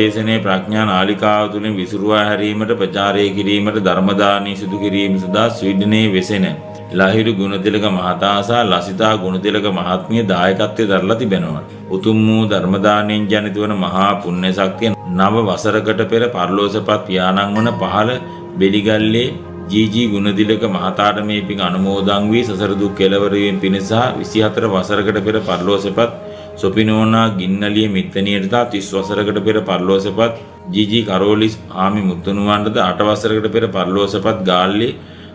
දේශනේ ප්‍රඥා නාලිකාව තුළින් විසුරුවා හැරීමට ප්‍රචාරය කිරීමට ධර්ම දානය සිදු කිරීම සඳහා ස්වීඩනයේ වෙසෙන ලහිරු ගුණතිලක මහතා සහ ලසිතා ගුණතිලක මහත්මිය දායකත්වයේ දරලා තිබෙනවා. උතුම් වූ ධර්ම දානයෙන් ජනිත වන මහා පුණ්‍ය ශක්තිය නව වසරකට පෙර පරලෝසපත් පියාණන් වන පහළ බෙලිගල්ලේ ජී ගුණතිලක මහතාට මේ පින් අනුමෝදන් වී සසර දුක් කෙලවර වීම පිණිස 24 වසරකට පෙර පරලෝසපත් සොපිනෝනා ගින්නලිය මිත්තනියට 30 වසරකට පෙර පරලෝසපත් ජී කරෝලිස් ආමි මුතුණුවන්ටද 8 වසරකට පෙර පරලෝසපත් ගාල්ලේ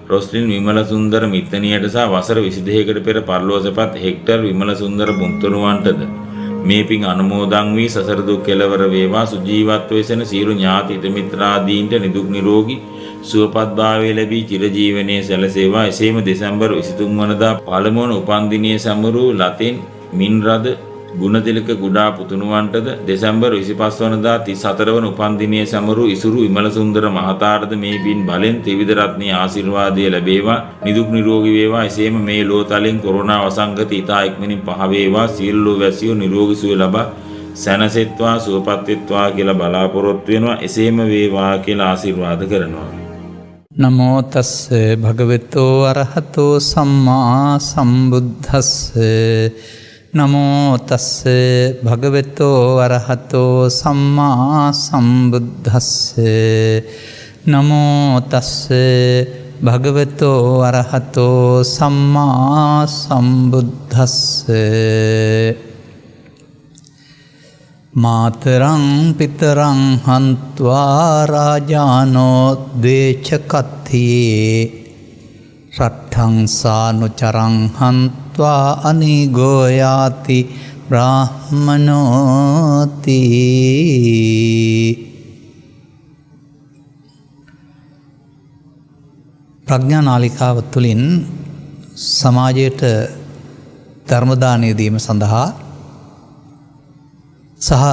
රොස්ලින් විමල සුන්දර මිත්තනියට සහ වසර 22කට පෙර පරලෝසපත් හෙක්ටර් විමල සුන්දර මුතුණුවන්ටද මේ පින් අනුමෝදන් වී සසර දුක් කෙලවර වේවා. සුජීවත්ව වෙසෙන සියලු ඥාති හිත මිත්‍රාදීන්ට නිදුක් නිරෝගී සුවපත් භාවය ලැබී චිරජීවනයේ සැලසේවා. එසේම දෙසැම්බර් 23 වනදා පළමුවන උපන්දිනයේ සමරු ලතින් මින්රද ගුණතිලක කුඩා පුතුණුවන්ටද දෙසැම්බර් 25 වනදා 34 වන උපන්දිනයේ සමරු ඉසුරු විමල සුන්දර මහතාටද මේ පින් බලෙන් ත්‍රිවිධ රත්නයේ ආශිර්වාදය ලැබේවා. නිදුක් නිරෝගී වේවා. එසේම මේ ලෝතලෙන් කොරෝනා වසංගත ඉතා ඉක්මනින් පහ වේවා. සියලු වැසියෝ නිරෝගී සුවය ලබා සැනසෙත්වා සුවපත් වෙත්වා කියලා බලාපොරොත්තු වෙනවා. එසේම වේවා කියලා ආශිර්වාද කරනවා. නමෝ තස්ස භගවතෝ අරහතෝ සම්මා සම්බුද්දස්ස නමෝ තස්ස භගවතෝ අරහතෝ සම්මා සම්බුද්දස්ස නමෝ තස්ස භගවතෝ අරහතෝ සම්මා සම්බුද්දස්ස මාතරං පිතරං හන්त्वा රාජානෝ ද්වේච කත්තියේ රට්ඨං සානුචරං හන්त्वा අනිගෝ යාති බ්‍රාහ්මනෝති. ප්‍රඥා නාලිකාව තුළින් සමාජයට ධර්ම දානය දීම සඳහා සහ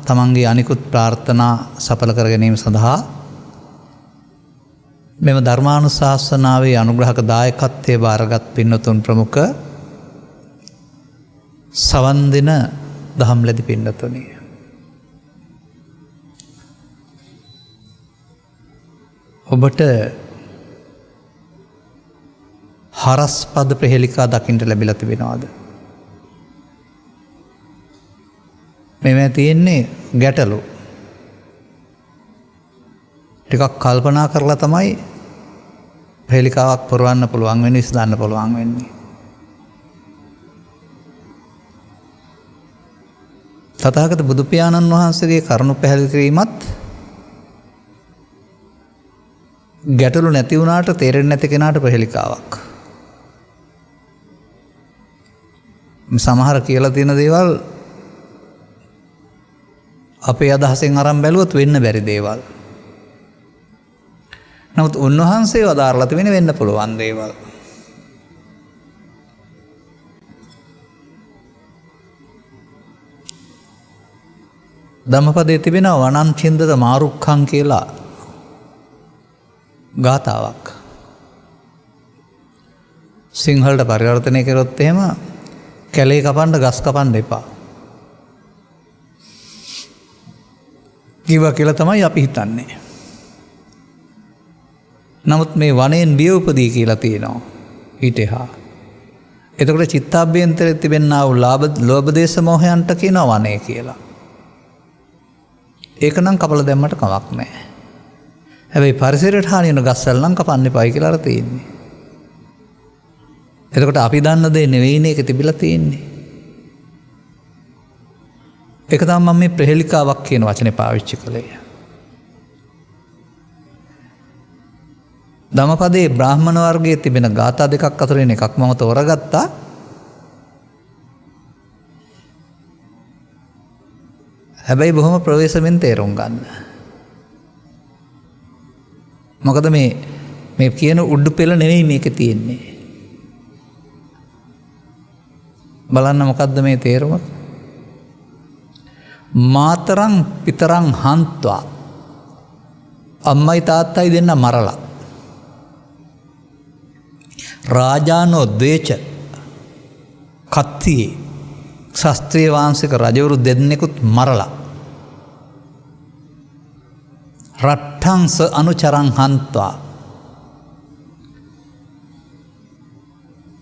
තමන්ගේ අනිකුත් ප්‍රාර්ථනා සඵල කර ගැනීම සඳහා මෙම ධර්මානුශාසනාවේ අනුග්‍රහක දායකත්වයේ බාරගත් පින්නතුන් ප්‍රමුඛ සවන් දෙන දහම් ලැබි පින්නතුනි, ඔබට හරස් පද ප්‍රහෙලිකා දකින්නට ලැබිලා තිබෙනවද? මෙම තියෙන්නේ ගැටලු. ටිකක් කල්පනා කරලා තමයි ප්‍රහෙලිකාවක් පුරවන්න පුළුවන් වෙන්නේ, විසඳන්න පුළුවන් වෙන්නේ. තථාගත බුදු පියාණන් වහන්සේගේ කරුණු පැහැදිලි කිරීමත් ගැටලු නැති වුණාට තේරෙන්නේ නැති කෙනාට ප්‍රහෙලිකාවක්. සමහර කියලා තියෙන දේවල් අපේ අදහසෙන් අරන් බැලුවොත් වෙන්න බැරි දේවල්. නමුත් උන්වහන්සේ වදාරලා තිබෙන වෙන්න පුළුවන් දේවල්. ධම්මපදයේ තිබෙන වනංචින්දත මාරුක්ඛං කියලා ගාතාවක්. සිංහලට පරිවර්තනය කරොත් එහෙම කැලේ කපන්න ගස් කපන්න එපා කිව්වා කියලා තමයි අපි හිතන්නේ. නමුත් මේ වනයෙන් බිය උපදී කියලා තියෙනවා ඊට එහා. එතකොට චිත්තාභ්‍යන්තරයේ තිබෙනා වූ ලෝභ දේශ මොහයන්ට කියනවා වනය කියලා. ඒක නම් කපලා දැම්මට කමක් නැහැ. හැබැයි පරිසරයට හානි වෙන ගස්වල නම් කපන්න එපායි කියලා අර තියෙන්නේ. එතකොට අපි දන්න දේ නෙවෙයිනේ ඒක තිබිලා තියෙන්නේ. ඒක තමයි මම මේ ප්‍රහෙලිකාවක් කියන වචනේ පාවිච්චි කළේ. ධම්මපදයේ බ්‍රාහ්මණ වර්ගයේ තිබෙන ගාථා දෙකක් අතරින් එකක් මම තෝරගත්තා. හැබැයි බොහොම ප්‍රවේශමෙන් තේරුම් ගන්න. මොකද මේ කියන උඩු පෙළ නෙවෙයි මේකේ තියෙන්නේ. බලන්න මොකද්ද මේ තේරුම? මාතරං පිතරං හන්त्वा අම්මයි තාත්තයි දෙන්න මරලා රාජානෝ ද්වේච කත්තියේ ශාස්ත්‍රීය වංශික රජවරු දෙන්නෙකුත් මරලා රට්ඨංස අනුචරං හන්ත්වා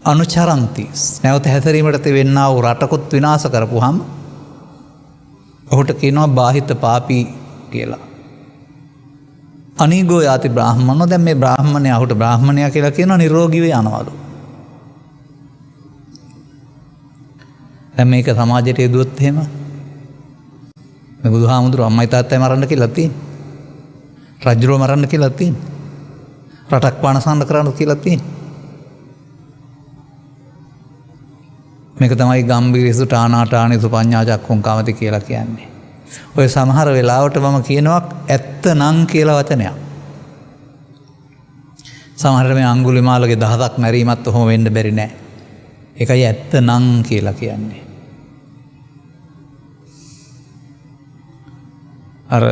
අනුචරන්ති නැවත හැසිරීමට තිබෙන්නා වූ රටකුත් විනාශ කරපුහම ඔහුට කියනවා බාහිත පාපී කියලා. අනීගෝ යාති බ්‍රාහ්මණෝ දැන් මේ බ්‍රාහ්මණයා ඔහුට බ්‍රාහ්මණයා කියලා කියනවා නිරෝගීව යනවලු. දැන් මේක සමාජයට යදුවොත් එහෙම මේ බුදුහාමුදුරුවෝ අම්මයි තාත්තයි මරන්න කියලා තියෙන්නේ. රජුරෝ මරන්න කියලා තියෙන්නේ. රටක් පානසන්න කරන්න කියලා තියෙන්නේ. මේක තමයි ගම්බීරසු ටානාටානිසු පඤ්ඤා චක්කුම් කමති කියලා කියන්නේ. ඔය සමහර වෙලාවට මම කියනවා ඇත්ත නං කියලා වචනයක්. සමහරට මේ අඟුලිමාලගේ 10ක් මැරීමත් ඔහොම වෙන්න බැරි නෑ. ඒකයි ඇත්ත නං කියලා කියන්නේ. අර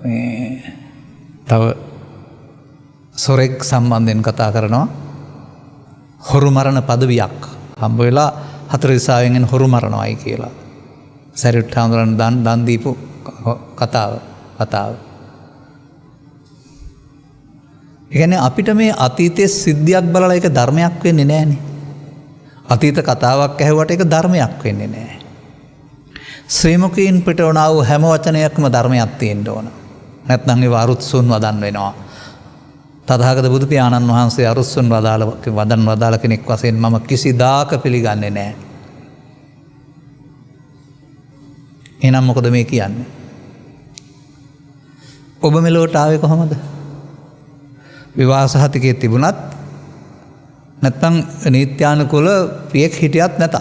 මේ තව සොරෙක් සම්බන්ධයෙන් කතා කරනවා. හොරු මරණ පදවියක් හම්බ වෙලා 4 දිසාවෙන් හොරු මරණවයි කියලා. සරියුත් හාමුදුරන් දන් දීපු කතාව. ඒ කියන්නේ අපිට මේ අතීතයේ සිද්ධියක් බලලා ඒක ධර්මයක් වෙන්නේ නැහනේ. අතීත කතාවක් ඇහුවට ඒක ධර්මයක් වෙන්නේ නැහැ. ශ්‍රී මුඛයෙන් පිටවනා වූ හැම වචනයක්ම ධර්මයක් තියෙන්න ඕන. නැත්නම් ඒ වරුත්සුන් වදන් වෙනවා. තථාගත බුදු පියාණන් වහන්සේ අරුස්සුන් වදන් වදාළ කෙනෙක් වශයෙන් මම කිසිදාක පිළිගන්නේ නැහැ. එහෙනම් මොකද මේ කියන්නේ? ඔබ මෙලොවට ආවේ කොහොමද? විවාහ සහතිකයේ තිබුණත් නැත්නම් නීත්‍යානුකූල පියෙක් හිටියත් නැතත්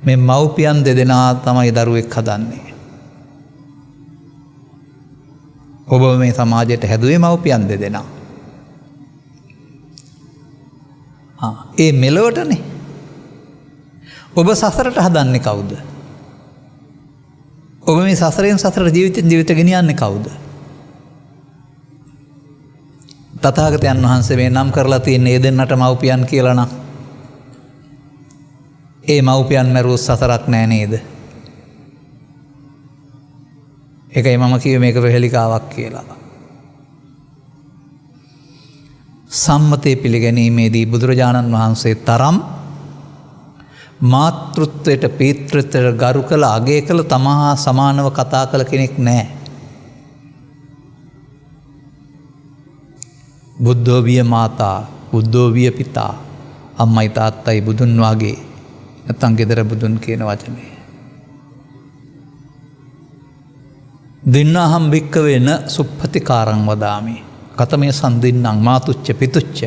මේ මව්පියන් දෙදෙනා තමයි දරුවෙක් හදන්නේ. ඔබ මේ සමාජයට හැදුවේ මව්පියන් දෙදෙනා. ඒ මෙලොවටනේ. ඔබ සසරට හදන්නේ කවුද? ඔබ මේ සසරෙන් සසරට ජීවිත ගෙනියන්නේ කවුද? තථාගතයන් වහන්සේ මේ නම් කරලා තියෙන ඒ දෙන්නට මව්පියන් කියලා නම් ඒ මව්පියන් මරුවොත් සසරක් නෑ නේද? ඒකයි මම කිව්වේ මේක ප්‍රහෙලිකාවක් කියලා. සම්මතය පිළිගැනීමේදී බුදුරජාණන් වහන්සේ තරම් මාතෘත්වයට පීතෘත්වයට ගරු කළ අගය කළ තමා සමානව කතා කළ කෙනෙක් නෑ. බුද්ධෝ විය මාතා බුද්ධෝ විය පිතා අම්මයි තාත්තයි බුදුන් වගේ නැත්නම් ගෙදර බුදුන් කියන වචනේ. දින්නාහම් භික්කවේ න සුප්පතිකාරං වදාමි. කතමේ සන්දින්නං මාතුච්ච පිතුච්ච.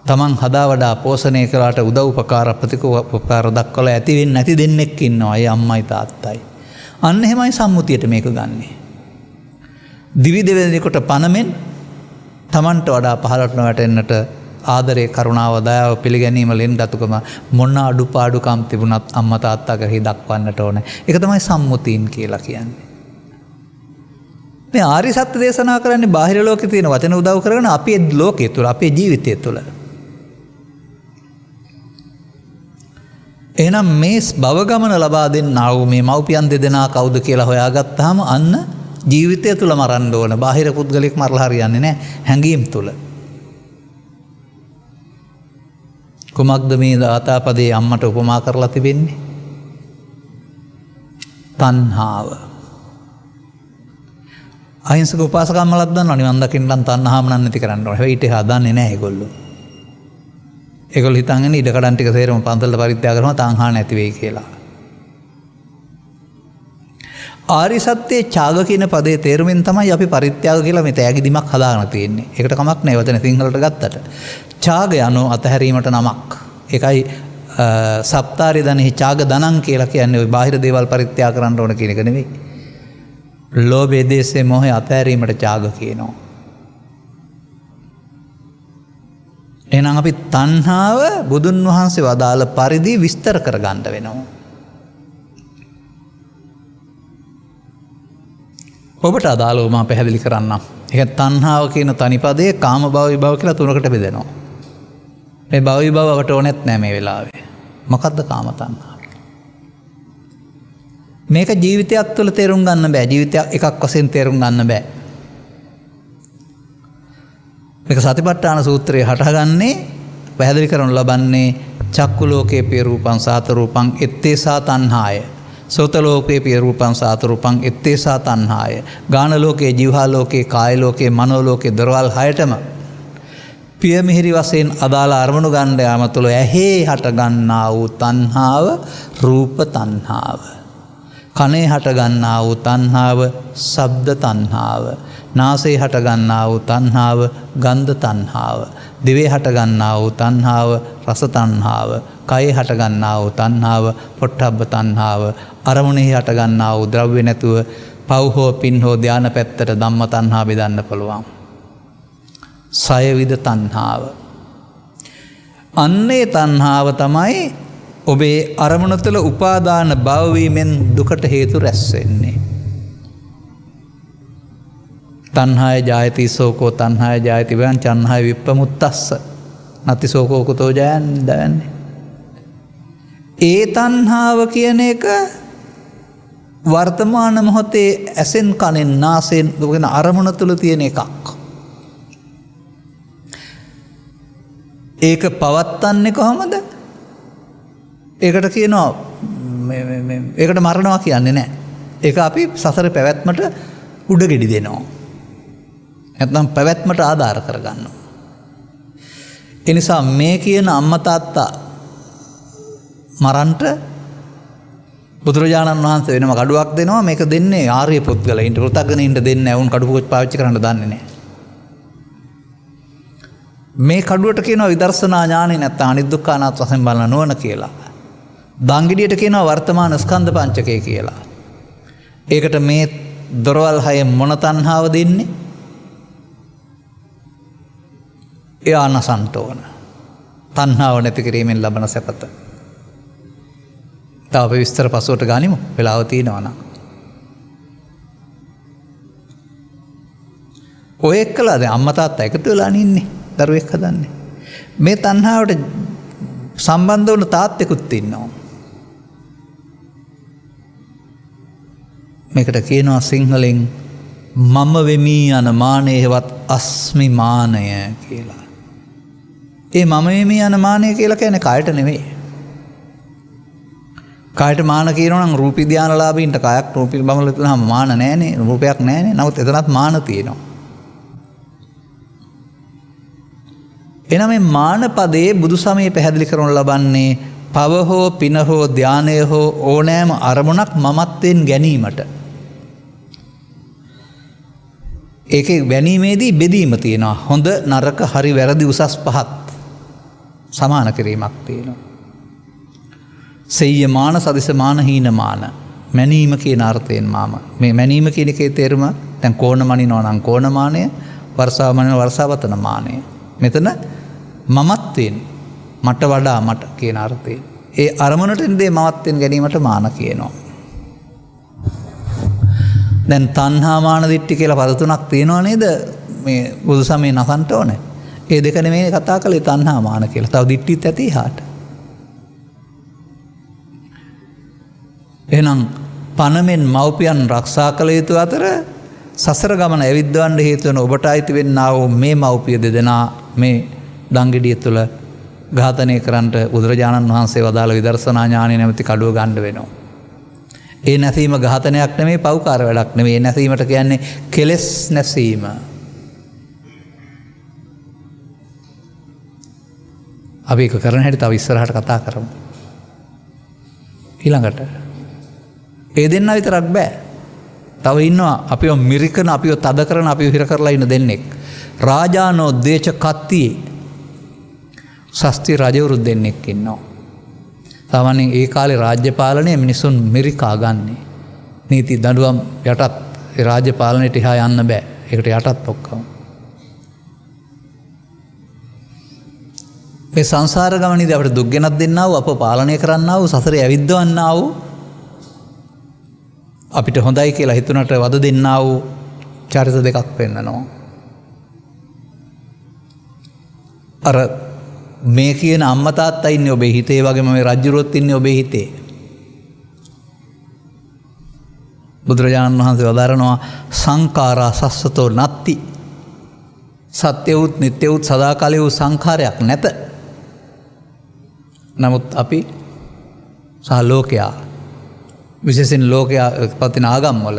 තමන් හදා වඩා පෝෂණය කළාට උදව් උපකාර ප්‍රතිපකාර දක්වලා ඇති වෙන්නේ නැති දෙන්නෙක් ඉන්නවා. ඒ අම්මයි තාත්තයි. අන්න එහෙමයි සම්මුතියට මේක ගන්නෙ. දිවි දෙවෙනිකොට පනමෙන් තමන්ට වඩා පහළට නොවැටෙන්නට ආදරේ කරුණාව දයාව පිළිගැනීම ලෙන්ගතුකම මොන අඩුපාඩුකම් තිබුණත් අම්මා තාත්තා කෙරෙහි දක්වන්නට ඕනේ. ඒක තමයි සම්මුතීන් කියලා කියන්නේ. මේ ආර්ය සත්‍ය දේශනා කරන්නේ බාහිර ලෝකේ තියෙන වචන උදව් කරගෙන අපේ ලෝකයේ තුල අපේ ජීවිතය තුල. එහෙනම් මේ භව ගමන ලබා දෙන්නා වූ මේ මව්පියන් දෙදෙනා කවුද කියලා හොයාගත්තාම අන්න ජීවිතය තුල මරන්න ඕන. බාහිර පුද්ගලෙක් මරලා හරියන්නේ නැහැ. හැඟීම් තුල. කුමක්ද මේ දාතාපදේ අම්මට උපමා කරලා තිබෙන්නේ? තණ්හාව. අහිංසක උපාසකම්මලක් දන්නවා නිවන් දකින්න නම් තණ්හාව නැති කරන්න ඕනේ. හැබැයි ඊට හදන්නේ නැහැ ඒගොල්ලෝ. ඒගොල්ලෝ හිතන්නේ ඉඩ කඩන් ටික සේරම පන්සලට පරිත්‍යාග කරනවා තණ්හා නැති වෙයි කියලා. ආරි සත්‍යයේ ඡාග කියන පදේ තේරුමින් තමයි අපි පරිත්‍යාග කියලා මේ තෑගි දිමක් හදාගෙන තියෙන්නේ. ඒකට කමක් නැහැ වචන සිංහලට ගත්තට. ඡාග යනෝ අතහැරීමට නමක්. ඒකයි සප්තාරි දනෙහි ඡාග දනං කියලා කියන්නේ ওই බාහිර දේවල් පරිත්‍යාග කරන්න ඕන කියන එක නෙවෙයි. ලෝභයේ දේශේ මොහේ අතහැරීමට ඡාග කියනවා. එහෙනම් අපි තණ්හාව බුදුන් වහන්සේ වදාළ පරිදි විස්තර කරගන්න වෙනවා. ඔබට අදාළව මම පැහැදිලි කරන්නම්. ඒක තණ්හාව කියන තනිපදයේ කාම භව විභව කියලා තුනකට බෙදෙනවා. මේ භව විභවට ඕනෙත් නෑ මේ වෙලාවේ. මොකද්ද කාම තණ්හාව? මේක ජීවිතයක් තුළ තේරුම් ගන්න බෑ. ජීවිතයක් එකක් වශයෙන් තේරුම් ගන්න බෑ. මේක සතිපට්ඨාන සූත්‍රයේ හටගන්නේ පැහැදිලි කරනු ලබන්නේ චක්කු ලෝකේ පිය රූපං සාත රූපං එත්තේසා තණ්හාය. සෝත ලෝකේ පිය රූපං සාත රූපං එත්තේසා තණ්හාය. ගාන ලෝකේ, ජීවහා ලෝකේ, කාය ලෝකේ, මනෝ ලෝකේ දොරවල් 6ටම පිය මිහිරි වශයෙන් අදාළ අරමුණු ගන්න යාම තුළ ඇහි හට ගන්නා වූ තණ්හාව රූප තණ්හාව. කනේ හට ගන්නා වූ තණ්හාව ශබ්ද තණ්හාව. නාසයේ හට ගන්නා වූ තණ්හාව ගන්ධ තණ්හාව. දිවේ හට ගන්නා වූ තණ්හාව රස තණ්හාව. කයේ හට ගන්නා වූ තණ්හාව පොට්ටබ්බ තණ්හාව. අරමුණෙහි හට ගන්නා වූ ද්‍රව්‍ය නැතුව පව් හෝ පින් හෝ ධාන පැත්තට ධම්ම තණ්හා බෙදන්න පුළුවන්. සයවිද තණ්හාව. අන්නේ තණ්හාව තමයි ඔබේ අරමුණ තුළ උපාදාන භවවීමෙන් දුකට හේතු රැස් වෙන්නේ. තණ්හාය ජායති සෝකෝ තණ්හාය ජායති වයං චන්හාය විප්පමුත්තස්ස නති සෝකෝ කුතෝ ජයන්නේ. ඒ තණ්හාව කියන එක වර්තමාන මොහොතේ ඇසෙන් කනෙන් නාසයෙන් දුකන අරමුණ තුළ තියෙන එකක්. ඒක පවත්තන්නේ කොහොමද? ඒකට කියනවා ඒකට මරණවා කියන්නේ නැහැ. ඒක අපි සසර පැවැත්මට උඩගෙඩි දෙනවා. නැත්නම් පැවැත්මට ආධාර කරගන්නවා. ඒ නිසා මේ කියන අම්මා තාත්තා මරන්ට බුදුරජාණන් වහන්සේ වෙනම කඩුවක් දෙනවා. මේක දෙන්නේ ආර්ය පුද්ගලයින්ට. පෘථග්ජනයින්ට දෙන්නේ නැහැ. උන් කඩුවක් පාවිච්චි කරන්න දන්නේ නැහැ. මේ කඩුවට කියනවා විදර්ශනා ඥානෙ නැත්නම් අනිදුක්ඛ අනාත්ම වශයෙන් බලන නුවණ කියලා. දංගිඩියට කියනවා වර්තමාන ස්කන්ධ පංචකය කියලා. ඒකට මේ දොරවල් 6 මොන තණ්හාව දෙන්නේ? යානසන්ට ඕන. තණ්හාව නැති කිරීමෙන් ලබන සැපත. තව අපි විස්තර පසුවට ගනිමු. වෙලාව තියෙනවා නම්. ඔය එක්කලා දැන් අම්මා තාත්තා එකතු වෙලා ඉන්නේ. දරුවෙක් හදන්නේ. මේ තණ්හාවට සම්බන්ධ වුණ තාත්තෙකුත් ඉන්නවා. මේකට කියනවා සිංහලෙන් මම වෙමි යන මානයවත් අස්මි මානය කියලා. ඒ මම වෙමි යන මානය කියලා කියන්නේ කායට නෙවෙයි. කායට මාන කියනවා නම් රූපී ධානලාභීන්ට කායක් රූපී බමල තුනම මාන නැහැනේ, රූපයක් නැහැනේ. නමුත් එතනත් මාන තියෙනවා. එනම මේ මාන පදයේ බුදු සමයේ පැහැදිලි කරනු ලබන්නේ පව හෝ පින හෝ ධානය හෝ ඕනෑම අරමුණක් මමත්වෙන් ගැනීමට. ඒකේ ගැනීමේදී බෙදීම තියෙනවා. හොඳ නරක හරි වැරදි උසස් පහත් සමාන කිරීමක් තියෙනවා. සෙය්‍ය මාන සදිස මාන හීන මාන මැනීම කියන අර්ථයෙන් මේ මැනීම කියන එකේ තේරුම දැන් කෝණ මනිනවා නම් කෝණ මානය, වර්ෂාව මනිනවා වර්ෂාවතන මානය. මෙතන මමත්වෙන් මට වඩා මට කියන අර්ථයෙන් ඒ අරමුණට දේ මමත්වෙන් ගැනීමට මාන කියනවා. දැන් තණ්හා මාන දිට්ඨි කියලා පද තුනක් තියෙනවා නේද? මේ බුදු සමයේ නසන්ට ඕනේ. ඒ දෙක නෙමෙයි කතා කළේ තණ්හා මාන කියලා. තව දිට්ඨිත් ඇති හාට. එහෙනම් පණමෙන් මව්පියන් ආරක්ෂා කළ යුතු අතර සසර ගමන ඇවිද්දවන්න හේතු වෙන ඔබට අයිති වෙන්නා වූ මේ මව්පිය දෙදෙනා මේ දංගෙඩිය තුළ ඝාතනය කරන්නට බුදුරජාණන් වහන්සේ වදාළ විදර්ශනා ඥානෙ නැමැති කඩුව ගන්න වෙනවා. ඒ නැසීම ඝාතනයක් නෙමෙයි, පව්කාර වැඩක් නෙමෙයි. ඒ නැසීමට කියන්නේ කෙලෙස් නැසීම. අපි ඒක කරන හැටි තව ඉස්සරහට කතා කරමු. ඊළඟට ඒ දෙන්න විතරක් බෑ. තව ඉන්නවා අපිව මිරිකන, අපිව තද කරන, අපිව හිර කරලා ඉන්න දෙන්නෙක්. රාජානෝ දේච කත්තියේ ශස්ත්‍රි රජවරු දෙන්නෙක් ඉන්නවා. සාමාන්‍යයෙන් ඒ කාලේ රාජ්‍ය පාලනය මිනිසුන් මිරිකා ගන්නේ. නීති දඬුවම් යටත් ඒ රාජ්‍ය පාලනයට එහා යන්න බෑ. ඒකට යටත් ඔක්කොම. මේ සංසාර ගමනේදී අපිට දුක් ගෙනත් දෙන්නා වූ, අප පාලනය කරන්නා වූ, සසරේ ඇවිද්දවන්නා වූ, අපිට හොඳයි කියලා හිතුනට වද දෙන්නා වූ චරිත දෙකක් පෙන්නනවා. අර මේ කියන අම්මා තාත්තා ඉන්නේ ඔබේ හිතේ වගේම මේ රජුරුවත් ඉන්නේ ඔබේ හිතේ. බුදුරජාණන් වහන්සේ වදාරනවා සංඛාරා සස්සතෝ නත්ති. සත්‍ය වූත් නිත්‍ය වූත් සදාකාලී වූ සංඛාරයක් නැත. නමුත් අපි සහ ලෝකයා විශේෂයෙන් ලෝකයා පවතින ආගම්වල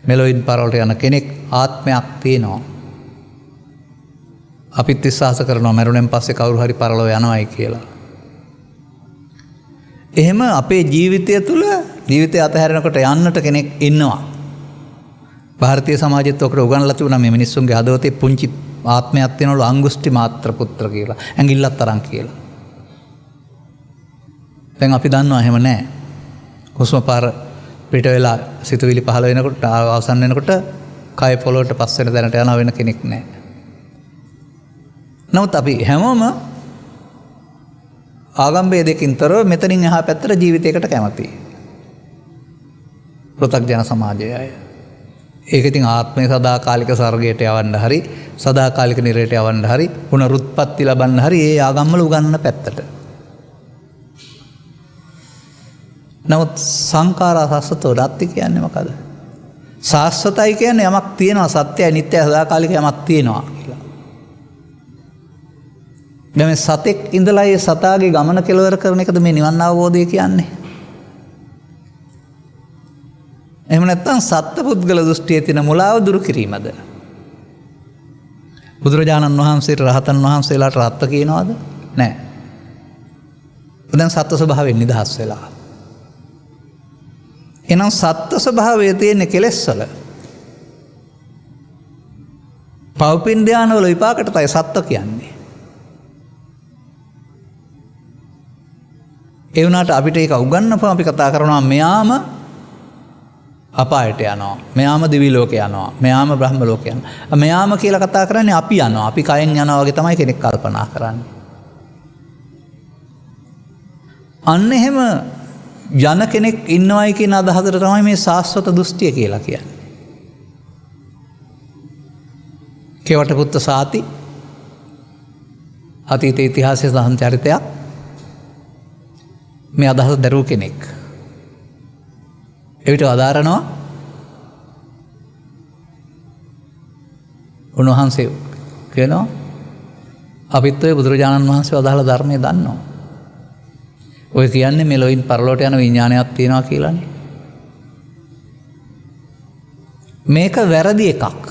මෙලොවින් පරලොවට යන කෙනෙක් ආත්මයක් තියෙනවා. අපිත් විශ්වාස කරනවා මරුණෙන් පස්සේ කවුරු හරි පරලොව යනවායි කියලා. එහෙම අපේ ජීවිතය තුළ ජීවිතය අතහැරෙනකොට යන්නට කෙනෙක් ඉන්නවා. ಭಾರತೀಯ සමාජෙත් ඔකට උගන්වලා තිබුණා මේ මිනිස්සුන්ගේ හදවතේ පුංචි ආත්මයක් තියෙනවලු අංගුෂ්ටි මාත්‍ර පුත්‍ර කියලා. ඇඟිල්ලක් තරම් කියලා. දැන් අපි දන්නවා එහෙම නැහැ. හුස්ම පාර පිට වෙලා සිතුවිලි පහළ වෙනකොට අවසන් වෙනකොට කය පොළොවට පස් වෙන දැනට යන වෙන කෙනෙක් නැහැ. නමුත් අපි හැමෝම ආගම් ભેදකින් තොරව මෙතනින් එහා පැත්තට ජීවිතයකට කැමතියි. පෘථග්ජන සමාජය අය. ඒක ඉතින් ආත්මය සදාකාලික ස්වර්ගයට යවන්න හරි සදාකාලික නිරයට යවන්න හරි පුනරුත්පත්ති ලබන්න හරි ඒ ආගම්වල උගන්වන පැත්තට. නමුත් සංඛාරා සස්සතෝ නත්ති කියන්නේ මොකද? සාස්වතයි කියන්නේ යමක් තියෙනවා සත්‍යයි නිට්ටයයි සදාකාලික යමක් තියෙනවා කියලා. දැන් මේ සතෙක් ඉඳලා ඒ සතාගේ ගමන කෙලවර කරන එකද මේ නිවන් අවබෝධය කියන්නේ? එහෙම නැත්නම් සත්පුද්ගල දෘෂ්ටියේ තියෙන මුලාව දුරු කිරීමද? බුදුරජාණන් වහන්සේට රහතන් වහන්සේලාට රත්ත කියනවද? නැහැ. දැන් සත්ත්ව ස්වභාවයෙන් නිදහස් වෙලා. එනම් සත්ත්ව ස්වභාවයේ තියෙන කෙලෙස් වල පෞපින් ධාන වල විපාකට තමයි සත්ත්ව කියන්නේ. ඒ වුණාට අපිට ඒක උගන්වපම අපි කතා කරනවා මෙයාම අපායට යනවා. මෙයාම දිවි ලෝකේ යනවා. මෙයාම බ්‍රහ්ම ලෝකේ යනවා. මෙයාම කියලා කතා කරන්නේ අපි යනවා. අපි කයෙන් යනවා වගේ තමයි කෙනෙක් කල්පනා කරන්නේ. අන්න එහෙම යන කෙනෙක් ඉන්නවයි කියන අදහසට තමයි මේ සාස්වත දෘෂ්ටිය කියලා කියන්නේ. කෙවට පුත්ත සාති අතීත ඉතිහාසයේ සඳහන් චරිතයක් මේ අදහස දරුව කෙනෙක්. එවිට අදාරනවා උන්වහන්සේ කියනවා අපිත් ඔය බුදුරජාණන් වහන්සේ අදාළ ධර්මය දන්නවා. ඔය කියන්නේ මෙලොවින් පරලොවට යන විඥානයක් තියෙනවා කියලානේ. මේක වැරදි එකක්.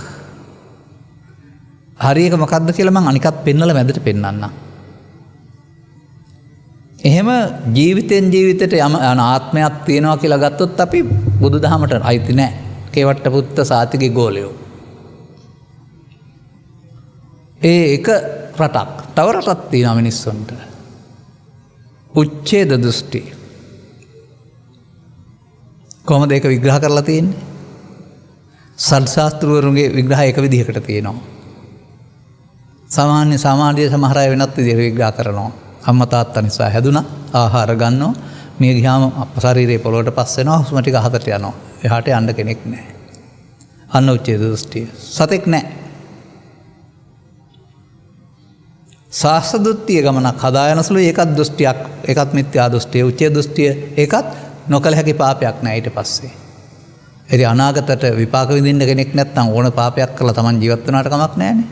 හරි එක මොකද්ද කියලා මම අනිකත් පෙන්නලා මැදට පෙන්නන්නම්. එහෙම ජීවිතෙන් ජීවිතයට යන ආත්මයක් තියෙනවා කියලා ගත්තොත් අපි බුදුදහමට අයිති නැහැ. කේවට්ට පුත්ත සාතිගේ ගෝලයෝ. ඒ එක රටක් තව රටක් තියෙනවා මිනිස්සුන්ට. උච්ඡේද දෘෂ්ටි. කොහොමද ඒක විග්‍රහ කරලා තියෙන්නේ? සත්‍ශාස්ත්‍රවරුන්ගේ විග්‍රහය එක විදිහකට තියෙනවා. සමාජයේ සමහර අය වෙනත් විදිහට විග්‍රහ කරනවා. අම්මා තාත්තා නිසා හැදුනා ආහාර ගන්නවා මිය ගියාම ශරීරේ පොළොවට පස් වෙනවා හුස්ම ටික අහකට යනවා. එහාට යන්න කෙනෙක් නැහැ. අන්න උච්ඡේද දෘෂ්ටිය. සතෙක් නැහැ. සාස්ත්‍රදෘෂ්ටිය ගමනක් හදා යනසලු ඒකත් දෘෂ්ටියක් ඒකත් මිත්‍යා දෘෂ්ටිය උච්ඡේද දෘෂ්ටිය ඒකත් නොකල හැකි පාපයක් නෑ ඊට පස්සේ. ඉතින් අනාගතයට විපාක විඳින්න කෙනෙක් නැත්නම් ඕන පාපයක් කරලා Taman ජීවත් වෙනාට කමක් නෑනේ.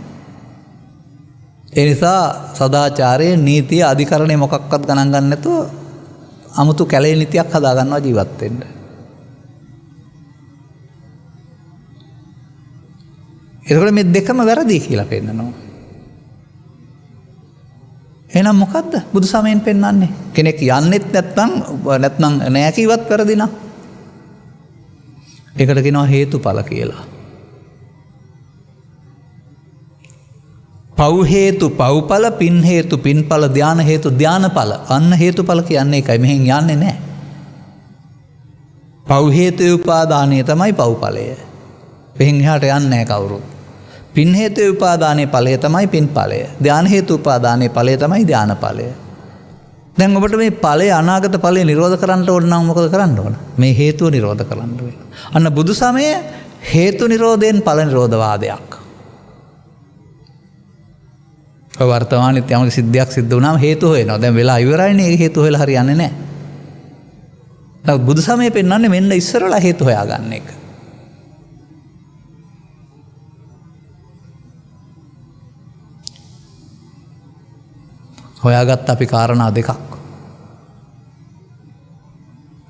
ඒ නිසා සදාචාරයේ නීතිය අධිකරණය මොකක්වත් ගණන් ගන්න නැතුව 아무තු කැලේ නීතියක් හදා ගන්නවා ජීවත් වෙන්න. ඒකවල මේ දෙකම වැරදි කියලා පෙන්නනවා. එහෙනම් මොකද්ද බුදු සමයෙන් පෙන්වන්නේ? කෙනෙක් යන්නෙත් නැත්නම් නෑ කිව්වත් වැරදි නා. ඒකට කියනවා හේතුඵල කියලා. පව් හේතු පව්ඵල පින් හේතු පින්ඵල ධාන හේතු ධානඵල. අන්න හේතුඵල කියන්නේ ඒකයි. මෙහෙන් යන්නේ නෑ. පව් හේතු උපාදානය තමයි පව්ඵලය. මෙහෙන් එහාට යන්නේ නෑ කවුරුත්. පින් හේතු උපාදානයේ ඵලය තමයි පින් ඵලය. ධාන හේතු උපාදානයේ ඵලය තමයි ධාන ඵලය. දැන් ඔබට මේ ඵලය අනාගත ඵලය නිරෝධ කරන්න ඕන නම් මොකද කරන්න ඕන? මේ හේතුව නිරෝධ කරන්න වෙනවා. අන්න බුදු සමය හේතු නිරෝධයෙන් ඵල නිරෝධ වාදයක්. ඔය වර්තමානයේ යම් සිද්ධියක් සිද්ධ වුණාම හේතු හොයනවා. දැන් වෙලා ඉවරයිනේ. ඒ හේතු හොයලා හරියන්නේ නැහැ. නමුත් බුදු සමය පෙන්වන්නේ මෙන්න ඉස්සරලා හේතු හොයාගන්න එක. හොයාගත්ත අපි කාරණා දෙකක්.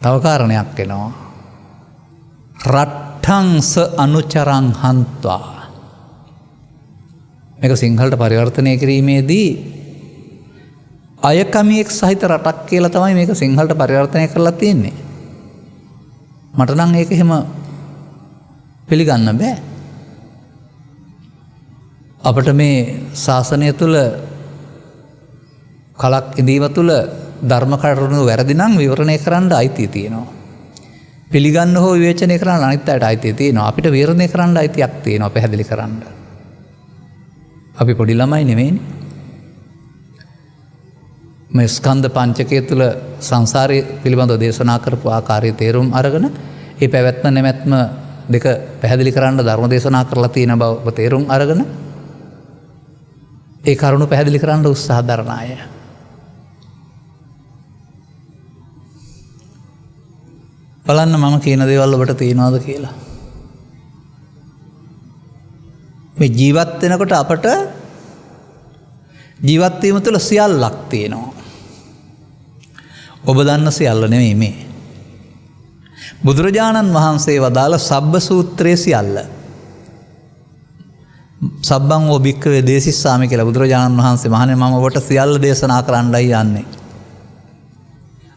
තව කාරණයක් එනවා. රට්ඨංස අනුචරං හන්ත්වා. මේක සිංහලට පරිවර්තනය කිරීමේදී අයකමියෙක් සහිත රටක් කියලා තමයි මේක සිංහලට පරිවර්තනය කරලා තියෙන්නේ. මට නම් ඒක එහෙම පිළිගන්න බෑ. අපිට මේ ශාසනය තුළ කලක් ඉඳීම තුළ ධර්ම කරුණු වැරදි නම් විවරණය කරන්න අයිතිය තියෙනවා. පිළිගන්න හෝ විවේචනය කරන්න අනිත් අයට අයිතිය තියෙනවා. අපිට විවරණය කරන්න අයිතියක් තියෙනවා පැහැදිලි කරන්න. අපි පොඩි ළමයි නෙමෙයිනේ. මේ ස්කන්ධ පංචකය තුළ සංසාරය පිළිබඳව දේශනා කරපු ආකාරයේ තේරුම් අරගෙන ඒ පැවැත්ම නැමැත්ම දෙක පැහැදිලි කරන්න ධර්ම දේශනා කරලා තියෙන බව තේරුම් අරගෙන ඒ කරුණු පැහැදිලි කරන්න උත්සාහ දරන අය. බලන්න මම කියන දේවල් ඔබට තියෙනවද කියලා. මේ ජීවත් වෙනකොට අපට ජීවත් වීම තුළ සියල්ලක් තියෙනවා. ඔබ දන්න සියල්ල නෙමෙයි මේ. බුදුරජාණන් වහන්සේ වදාළ සබ්බ සූත්‍රයේ සියල්ල. සබ්බං වූ භික්ඛවේ දේසිස්සාමි කියලා බුදුරජාණන් වහන්සේ මහණෙනි මම ඔබට සියල්ල දේශනා කරන්නයි යන්නේ.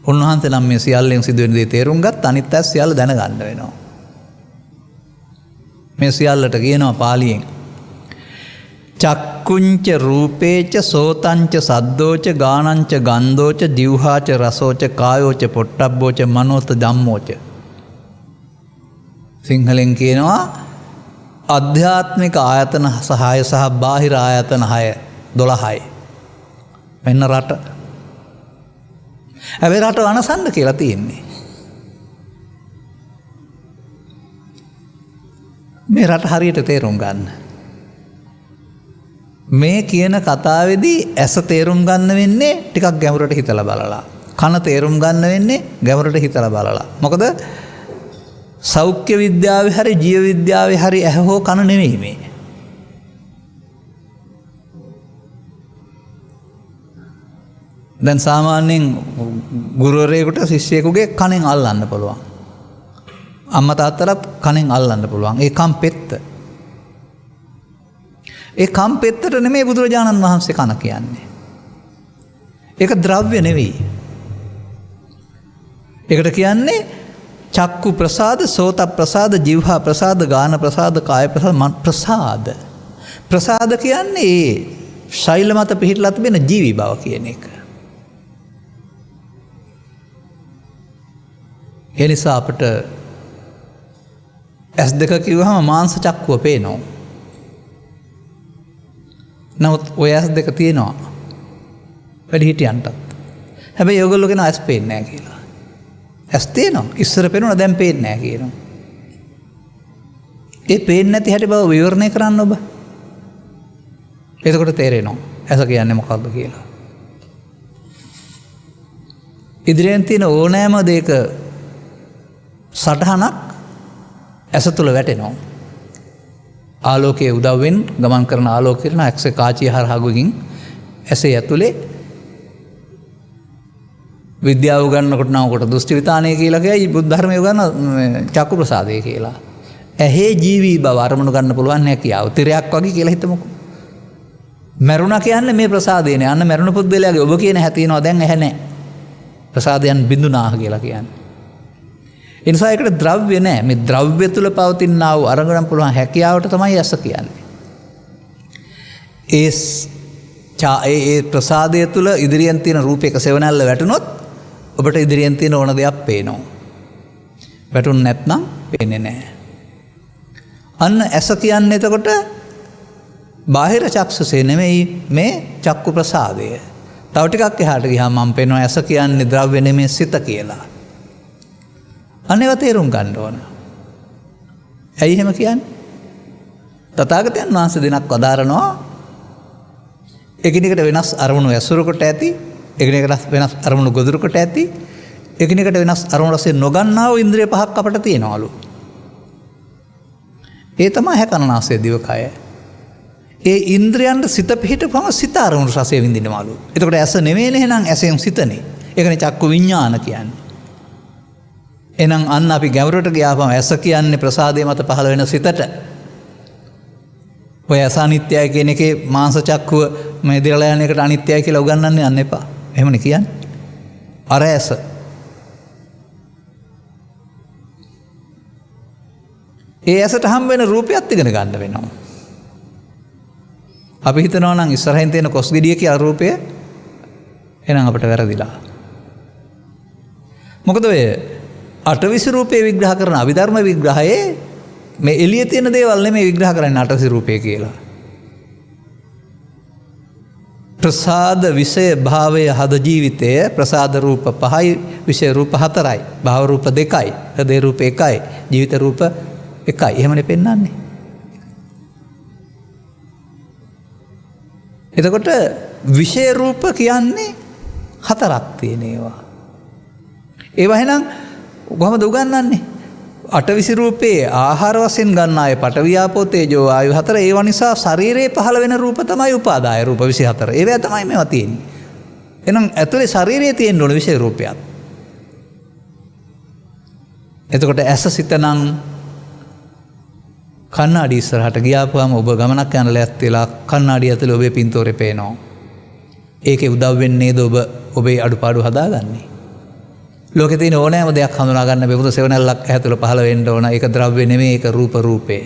උන්වහන්සේ නම් මේ සියල්ලෙන් සිදුවෙන දේ තේරුම් ගත් අනිත් අය සියල්ල දැනගන්න වෙනවා. මේ සියල්ලට කියනවා පාලියෙන් චක්කුංච රූපේච සෝතංච සද්දෝච ගානංච ගන්ධෝච දිව්හාච රසෝච කායෝච පොට්ටබ්බෝච මනෝත ධම්මෝච. සිංහලෙන් කියනවා අධ්‍යාත්මික ආයතන 6 සහ බාහිර ආයතන 6 12යි. මෙන්න රට. හැබැයි රට අනසන්න කියලා තියෙන්නේ. මේ රට හරියට තේරුම් ගන්න. මේ කියන කතාවේදී ඇස තේරුම් ගන්න වෙන්නේ ටිකක් ගැඹුරට හිතලා බලලා. කන තේරුම් ගන්න වෙන්නේ ගැඹුරට හිතලා බලලා. මොකද සෞඛ්‍ය විද්‍යාවේ හරි ජීව විද්‍යාවේ හරි ඇහ හෝ කන නෙමෙයි මේ. දැන් සාමාන්‍යයෙන් ගුරුවරයෙකුට ශිෂ්‍යයෙකුගේ කනෙන් අල්ලන්න පුළුවන්. අම්මා තාත්තලාත් කනෙන් අල්ලන්න පුළුවන්. ඒ කම් පෙත්ත. ඒ කම් පෙත්තට නෙමෙයි බුදුරජාණන් වහන්සේ කන කියන්නේ. ඒක ද්‍රව්‍ය නෙවෙයි. ඒකට කියන්නේ චක්කු ප්‍රසාද, සෝත ප්‍රසාද, જીවහා ප්‍රසාද, ගාන ප්‍රසාද, කාය ප්‍රසාද, මන ප්‍රසාද. ප්‍රසාද කියන්නේ ඒ ශෛල මත පිහිටලා තිබෙන ජීවි බව කියන එක. ඒ නිසා අපට S2 කිව්වහම මාංශ චක්කුව පේනවා. නමුත් ඔය S2 තියෙනවා වැඩි හිටියන්ටත්. හැබැයි ඔයගොල්ලෝ කියන S පේන්නේ නැහැ කියලා. S තියෙනවා. ඉස්සර පේනවා දැන් පේන්නේ නැහැ කියනවා. ඒ පේන්නේ නැති හැටි බව විවරණය කරන්න ඔබ. එතකොට තේරෙනවා ඇස කියන්නේ මොකක්ද කියලා. ඉදිරියෙන් තියෙන ඕනෑම දෙයක සටහනක් ඇස තුළ වැටෙනවා. ආලෝකයේ උදව්වෙන් ගමන් කරන ආලෝක කිරණ ඇක්සේ කාචිය හරහා ගොකින් ඇසේ ඇතුලේ විද්‍යාව උගන්වනකොට නමකට දෘෂ්ටි විතානය කියලා කියයි බුද්ධ ධර්මයේ උගන්වන චක්කු ප්‍රසාදය කියලා. ඇහි ජීවී බව අරමුණු ගන්න පුළුවන් හැකියාව. තිරයක් වගේ කියලා හිතමුකෝ. මරුණා කියන්නේ මේ ප්‍රසාදයනේ. අන්න මරුණ පුද්ගලයාගේ ඔබ කියන හැතිනවා දැන් ඇහැ නැහැ. ප්‍රසාදයන් බිඳුනාහ කියලා කියන්නේ. ඒ නිසා ඒකට ද්‍රව්‍ය නැහැ. මේ ද්‍රව්‍ය තුල පවතිනා වූ අරගෙන පුළුවන් හැකියාවට තමයි ඇස කියන්නේ. ඒ ප්‍රසාදය තුල ඉදිරියෙන් තියෙන රූපයක සෙවණැල්ල වැටුනොත් ඔබට ඉදිරියෙන් තියෙන ඕන දෙයක් පේනවා. වැටුන් නැත්නම් පේන්නේ නැහැ. අන්න ඇස කියන්නේ එතකොට බාහිර චක්ෂුසේ නෙමෙයි මේ චක්කු ප්‍රසාදය. තව ටිකක් එහාට ගියාම මම පේනවා ඇස කියන්නේ ද්‍රව්‍ය නෙමෙයි සිත කියලා. අනේව තේරුම් ගන්න ඕන. ඇයි එහෙම කියන්නේ? තථාගතයන් වහන්සේ දිනක් වදාරනවා එකිනෙකට වෙනස් අරමුණු ඇසුරු කොට ඇති, එකිනෙකට වෙනස් අරමුණු ගොදුරු කොට ඇති, එකිනෙකට වෙනස් අරමුණු රසය නොගන්නා වූ ඉන්ද්‍රිය පහක් අපට තියෙනවලු. ඒ තමයි ඇහැ කන නාසය දිව කය. ඒ ඉන්ද්‍රියන්ට සිත පිහිටපම සිත අරමුණු රසය විඳිනවලු. එතකොට ඇස නෙමෙයිනේ එහෙනම් ඇසෙන් සිතනේ. ඒකනේ චක්කු විඥාන කියන්නේ. එහෙනම් අන්න අපි ගැඹුරට ගියාපම ඇස කියන්නේ ප්‍රසාදයේ මත පහළ වෙන සිතට. ඔය ඇස අනිත්‍යයි කියන එකේ මාංශ චක්කුව මේ දිරලා යන එකට අනිත්‍යයි කියලා උගන්වන්න යන්න එපා. එහෙමනේ කියන්නේ. අර ඇස. ඒ ඇසට හම් වෙන රූපයත් ඉගෙන ගන්න වෙනවා. අපි හිතනවා නම් ඉස්සරහින් තියෙන කොස් ගෙඩිය කියලා රූපය එහෙනම් අපිට වැරදිලා. මොකද ඔය අටවිසි රූපේ විග්‍රහ කරන අභිධර්ම විග්‍රහයේ මේ එළියේ තියෙන දේවල් නෙමෙයි විග්‍රහ කරන්නේ අටවිසි රූපේ කියලා. ප්‍රසාද විෂය භාවය හද ජීවිතය ප්‍රසාද රූප 5යි විෂය රූප 4යි භාව රූප 2යි හදේ රූප 1යි ජීවිත රූප 1යි එහෙමනේ පෙන්වන්නේ. එතකොට විෂය රූප කියන්නේ 4ක් තියෙන ඒවා. ඒවා එහෙනම් කොහොමද උගන්වන්නේ? අටවිසි රූපේ ආහාර වශයෙන් ගන්න අය පඨවි ආපෝ තේජෝ ආයු 4 ඒවා නිසා ශරීරයේ පහළ වෙන රූප තමයි උපාදාය රූප 24. ඒවා තමයි මේවා තියෙන්නේ. එහෙනම් ඇතුලේ ශරීරයේ තියෙන ඕන විෂය රූපයක්. එතකොට ඇස සිත නම් කණ්ණාඩි ඉස්සරහට ගියාපුවම ඔබ ගමනක් යන ලෑස්ති වෙලා කණ්ණාඩිය ඇතුලේ ඔබේ පින්තූරේ පේනවා. ඒකේ උදව් වෙන්නේ නේද ඔබ ඔබේ අඩුපාඩු හදාගන්නේ. ලෝකේ තියෙන ඕනෑම දෙයක් හඳුනා ගන්න බැබුද සෙවණැල්ලක් ඇතුළ පහළ වෙන්න ඕන. ඒක ද්‍රව්‍ය නෙමෙයි ඒක රූපේ.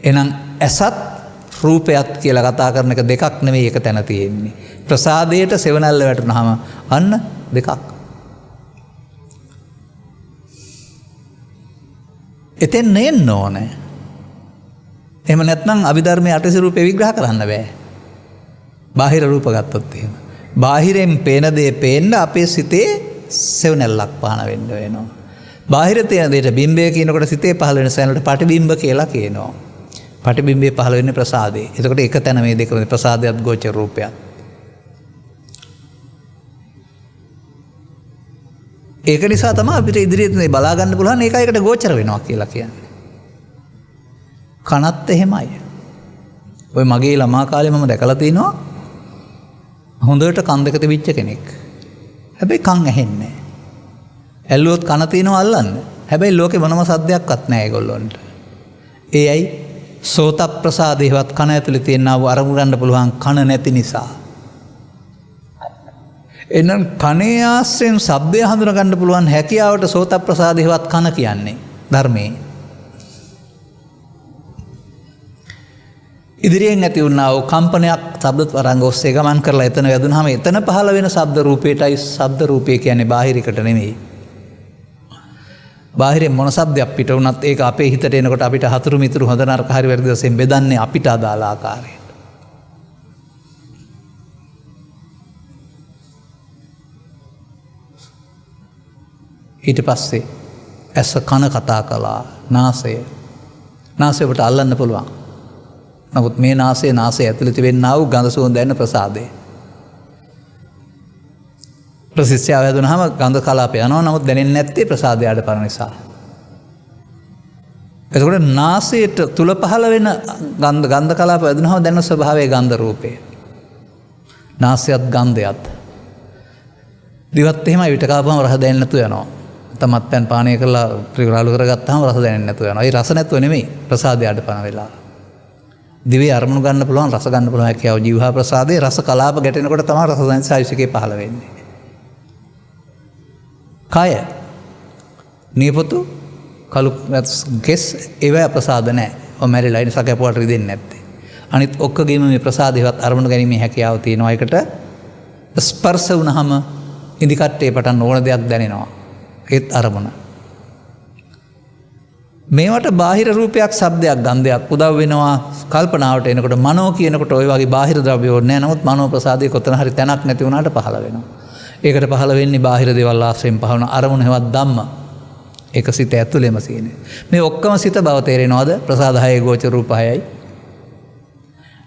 එහෙනම් ඇසත් රූපයත් කියලා කතා කරන එක දෙකක් නෙමෙයි එක තැන තියෙන්නේ. ප්‍රසාදයට සෙවණැල්ල වැටුනහම අන්න දෙකක්. එතෙන් නෙන්න ඕනේ. එහෙම නැත්නම් අභිධර්මයේ අටසිය රූපේ විග්‍රහ කරන්න බෑ. බාහිර රූප ගත්තොත් එහෙම. බාහිරෙන් පේන දේ පේන්න අපේ සිතේ සෙවණැල්ලක් පහන වෙන්න වෙනවා. බාහිර තියෙන දෙයට බිම්බය කියනකොට සිතේ පහළ වෙන සැනලට පටිබිම්බ කියලා කියනවා. පටිබිම්බේ පහළ වෙන්නේ ප්‍රසාදේ. එතකොට එක තැන මේ දෙක ප්‍රසාදයත් ගෝචර රූපයත්. ඒක නිසා තමයි අපිට ඉදිරියට බලා ගන්න පුළුවන් ඒකයකට ගෝචර වෙනවා කියලා කියන්නේ. කනත් එහෙමයි. ඔය මගේ ළමා කාලේ මම දැකලා තිනවා හොඳට කන් දෙක තිබිච්ච කෙනෙක්. හැබැයි කන් ඇහෙන්නේ නැහැ. ඇල්ලුවොත් කන තියනවා අල්ලන්න. හැබැයි ලෝකේ මොනම සද්දයක්වත් නැහැ ඒගොල්ලොන්ට. ඒ ඇයි? සෝත ප්‍රසාදේවත් කන ඇතුලේ තියෙනා වූ අරමුණු ගන්න පුළුවන් කන නැති නිසා. එනම් කනේ ආශ්‍රයෙන් ශබ්දය හඳුනා ගන්න පුළුවන් හැකියාවට සෝත ප්‍රසාදේවත් කන කියන්නේ ධර්මයේ. ඉදිරියෙන් ඇති වුණා වූ කම්පනයක් ශබ්ද තරංග ඔස්සේ ගමන් කරලා එතන වැදුනහම එතන පහළ වෙන ශබ්ද රූපයටයි ශබ්ද රූපය කියන්නේ බාහිරයකට නෙමෙයි. බාහිරෙන් මොන ශබ්දයක් පිට වුණත් ඒක අපේ හිතට එනකොට අපිට හතුරු මිතුරු හොඳ නරක හරි වැරදි වශයෙන් බෙදන්නේ අපිට අදාළ ආකාරයට. ඊට පස්සේ ඇස කන කතා කළා නාසය ඔබට අල්ලන්න පුළුවන්. නමුත් මේ නාසය ඇතුළේ තිබෙනා වූ ගඳ සුවඳ දැනෙන ප්‍රසාදය. ප්‍රසිද්ධිය වැදුනහම ගඳ කලාප යනවා. නමුත් දැනෙන්නේ නැත්තේ ප්‍රසාදය අඩපණ නිසා. එතකොට නාසයට තුල පහළ වෙන ගන්ධ කලාප වැදුනහම දැනෙන ස්වභාවයේ ගන්ධ රූපය. නාසයත් ගන්ධයත්. දිවත් එහෙමයි විට කාපුවම රස දැනෙන්නේ නැතු යනවා. තමත් පෑන් පානය කරලා ප්‍රිරාලු කරගත්තාම රස දැනෙන්නේ නැතු යනවා. ඒ රස නැතුව නෙමෙයි ප්‍රසාදය අඩපණ වෙලා. දිවේ අරමුණු ගන්න පුළුවන් රස ගන්න පුළුවන් හැකියාව ජීවහා ප්‍රසාදයේ රස කලාප ගැටෙනකොට තමයි රස සංසාරිකේ පහළ වෙන්නේ. කය නියපොතු කලු කෙස් ඒවා ප්‍රසාද නැහැ. ඔය මැරිලා ඉන්න සකපුවට රිදෙන්නේ නැත්තේ. අනිත් ඔක්කොගෙම මේ ප්‍රසාදේවත් අරමුණු ගැනීමේ හැකියාව තියෙනවා. ඒකට ස්පර්ශ වුණාම ඉදි කට්ටේ පටන් ඕන දෙයක් දැනෙනවා. ඒත් අරමුණ. මේවට බාහිර රූපයක් ශබ්දයක් ගන්ධයක් උදව් වෙනවා කල්පනාවට එනකොට මනෝ කියනකොට ওই වගේ බාහිර ද්‍රව්‍ය ඕනේ නැහැ. නමුත් මනෝ ප්‍රසාදයේ කොතන හරි තැනක් නැති වුණාට පහළ වෙනවා. ඒකට පහළ වෙන්නේ බාහිර දේවල් ආශ්‍රයෙන් පහළ වෙන අරමුණ හේවත් ධම්ම. ඒක සිත ඇතුළේම තියෙන්නේ. මේ ඔක්කොම සිත බව තේරෙනවද? ප්‍රසාද 6 ගෝචර රූප 6යි.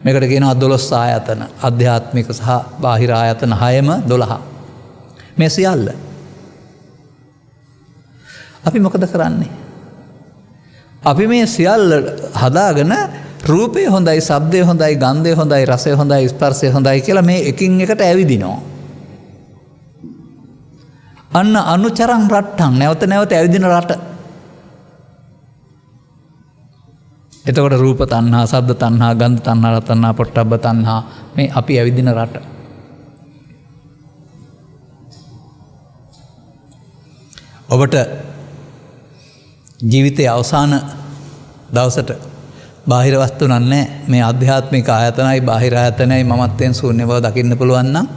මේකට කියනවා 12 ආයතන. ආධ්‍යාත්මික සහ බාහිර ආයතන 6ම 12. මේ සියල්ල අපි මොකද කරන්නේ? අපි මේ සියල්ල හදාගෙන රූපය හොඳයි, ශබ්දය හොඳයි, ගන්ධය හොඳයි, රසය හොඳයි, ස්පර්ශය හොඳයි කියලා මේ එකින් එකට ඇවිදිනවා. අන්න අනුචරං රට්ටං, නැවත නැවත ඇවිදින රට. එතකොට රූප තණ්හා, ශබ්ද තණ්හා, ගන්ධ තණ්හා, රස තණ්හා, පොට්ටබ්බ තණ්හා, මේ අපි ඇවිදින රට. ඔබට ජීවිතයේ අවසාන දවසට බාහිර වස්තු නන්නේ, මේ ආධ්‍යාත්මික ආයතනයි බාහිර ආයතනයි මමත්වයෙන් ශූන්‍ය බව දකින්න පුළුවන් නම්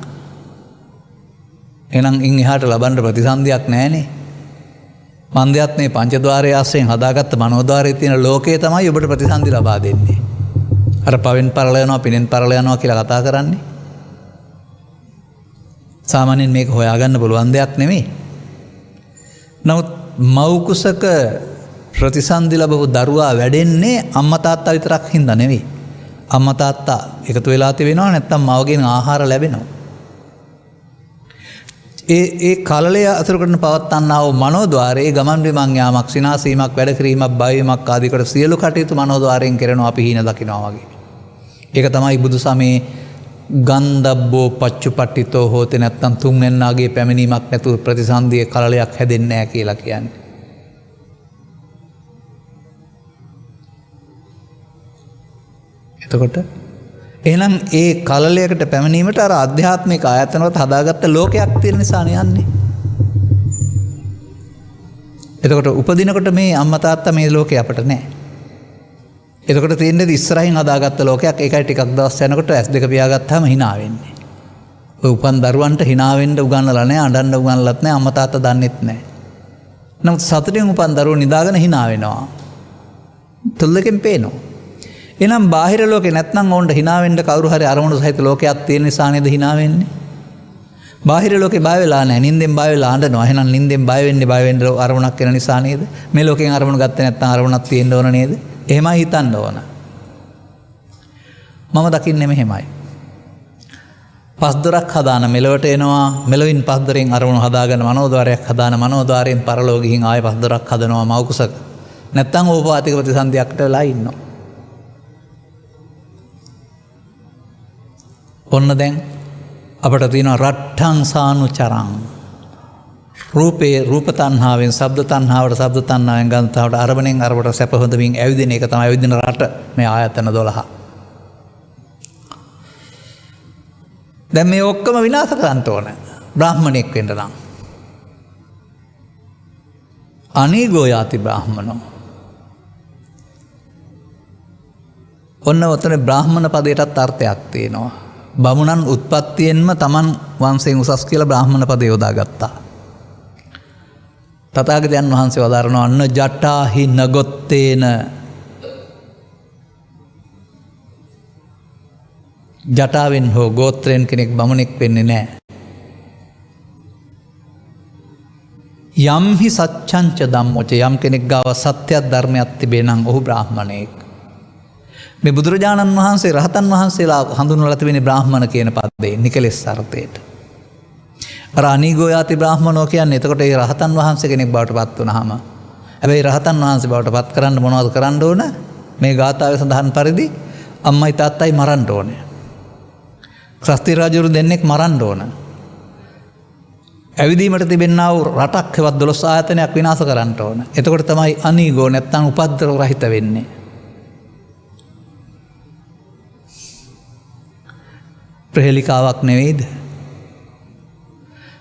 එහෙනම් ඉන් එහාට ලබන්න ප්‍රතිසන්දියක් නැහැනේ. මන්දයත් මේ පංචද්වාරයේ ආශ්‍රයෙන් හදාගත්ත මනෝද්වාරයේ තියෙන ලෝකය තමයි ඔබට ප්‍රතිසන්දි ලබා දෙන්නේ. අර පවෙන් පරල යනවා, පිනෙන් පරල යනවා කියලා කතා කරන්නේ. සාමාන්‍යයෙන් මේක හොයාගන්න පුළුවන් දෙයක් නෙමෙයි. නමුත් මව්කුසක ප්‍රතිසන්දි ලැබපු දරුවා වැඩෙන්නේ අම්මා තාත්තා විතරක් හින්දා නෙවෙයි. අම්මා තාත්තා එකතු වෙලා තිබෙනවා, නැත්නම් මවගෙන් ආහාර ලැබෙනවා. ඒ කලලය අතුරකට පවත්වන්නා වූ මනෝද්වාරයේ ගමන් බිමන් යාමක්, සිනාසීමක්, වැඩ කිරීමක්, බයවීමක් ආදී කොට සියලු කටයුතු මනෝද්වාරයෙන් කරනවා අපි හීන දකිනවා වගේ. ඒක තමයි බුදු සමයේ ගන්ධබ්බෝ පච්චුපට්ඨිතෝ හෝති, නැත්නම් තුන්වැන්නාගේ පැමිණීමක් නැතුව ප්‍රතිසන්දියේ කලලයක් හැදෙන්නේ නැහැ කියලා කියන්නේ. එතකොට එහෙනම් ඒ කලලයකට පැමිණීමට අර ආධ්‍යාත්මික ආයතනවත් හදාගත්ත ලෝකයක් තියෙන නිසා යන්නේ. එතකොට උපදිනකොට මේ අම්මා තාත්තා මේ ලෝකේ අපට නැහැ. එතකොට තියෙන්නේ ඉස්සරහින් හදාගත්ත ලෝකයක්. ඒකයි ටිකක් දවස් යනකොට S2 පියාගත්තාම hina වෙන්නේ. ඔය උපන් දරුවන්ට hina වෙන්න උගන්වලා නැහැ, අඬන්න උගන්වලත් නැහැ, අම්මා තාත්තා දන්නෙත් නැහැ. නමුත් සතුටින් උපන් දරුවෝ නිදාගෙන hina වෙනවා. තුල්ලකින් පේනවා. එහෙනම් බාහිර ලෝකේ නැත්නම් ඕන්ට hina වෙන්න කවුරු හරි අරමුණු සහිත ලෝකයක් තියෙන නිසා නේද hina වෙන්නේ? බාහිර ලෝකේ බය වෙලා නැහැ, නිින්දෙන් බය වෙලා අඬනවා. එහෙනම් නිින්දෙන් බය වෙන්න අරමුණක් වෙන නිසා නේද? මේ ලෝකෙන් අරමුණු ගත්තේ නැත්නම් අරමුණක් තියෙන්න ඕන නේද? එහෙමයි හිතන්න ඕන. මම දකින්නේ මෙහෙමයි. පස්දොරක් හදාන මෙලොවට එනවා, මෙලොවින් පස්දොරෙන් අරමුණු හදාගෙන මනෝද්වාරයක් හදාන මනෝද්වාරයෙන් පරලෝ ගිහින් ආයෙ පස්දොරක් හදනවා මවකුසක. නැත්නම් ඕපාතික ප්‍රතිසන්දියකට වෙලා ඉන්නවා. ඔන්න දැන් අපට තියෙනවා රට්ඨං සානුචරං. රූපේ රූප තණ්හාවෙන්, ශබ්ද තණ්හාවට ශබ්ද තණ්හාවෙන්, ගන්ධ තණ්හාවට අරබණෙන් අරබට සැප හොඳමින් ඇවිදින එක තමයි ඇවිදින රට මේ ආයතන 12. දැන් මේ ඔක්කොම විනාශ කරන්න ඕන බ්‍රාහ්මණෙක් වෙන්න නම්. අනීගෝ යාති බ්‍රාහ්මනෝ. ඔන්න ඔතන බ්‍රාහ්මණ පදයටත් අර්ථයක් තියෙනවා. බමුණන් උත්පත්තියෙන්ම තමන් වංශයෙන් උසස් කියලා බ්‍රාහ්මණ පදය යොදා ගත්තා. තථාගතයන් වහන්සේ වදාරනවා අන්න ජටාහි නගොත්තේන, ජටාවෙන් හෝ ගෝත්‍රයෙන් කෙනෙක් බමුණෙක් වෙන්නේ නැහැ. යම්හි සච්ඡංච ධම්මොච, යම් කෙනෙක් ගාව සත්‍යයක් ධර්මයක් තිබේ නම් ඔහු බ්‍රාහ්මණයෙක්. මේ බුදුරජාණන් වහන්සේ රහතන් වහන්සේලා හඳුන්වලා තිබෙන බ්‍රාහ්මණ කියන පදේ නිකලෙස් අර්ථයට. අර අනීගෝ යාති බ්‍රාහ්මණෝ කියන්නේ එතකොට ඒ රහතන් වහන්සේ කෙනෙක් බවට පත් වුණාම, හැබැයි රහතන් වහන්සේ බවට පත් කරන්න මොනවද කරන්න ඕන? මේ ගාථාවේ සඳහන් පරිදි අම්මයි තාත්තයි මරන්න ඕනේ. ක්ෂත්‍රිය රජුරු දෙන්නෙක් මරන්න ඕන. ඇවිදීමට තිබෙනා වූ රටක් හෙවත් 12 ආයතනයක් විනාශ කරන්න ඕන. එතකොට තමයි අනීගෝ නැත්තම් උපද්දව රහිත වෙන්නේ. ප්‍රහෙලිකාවක් නෙවෙයිද?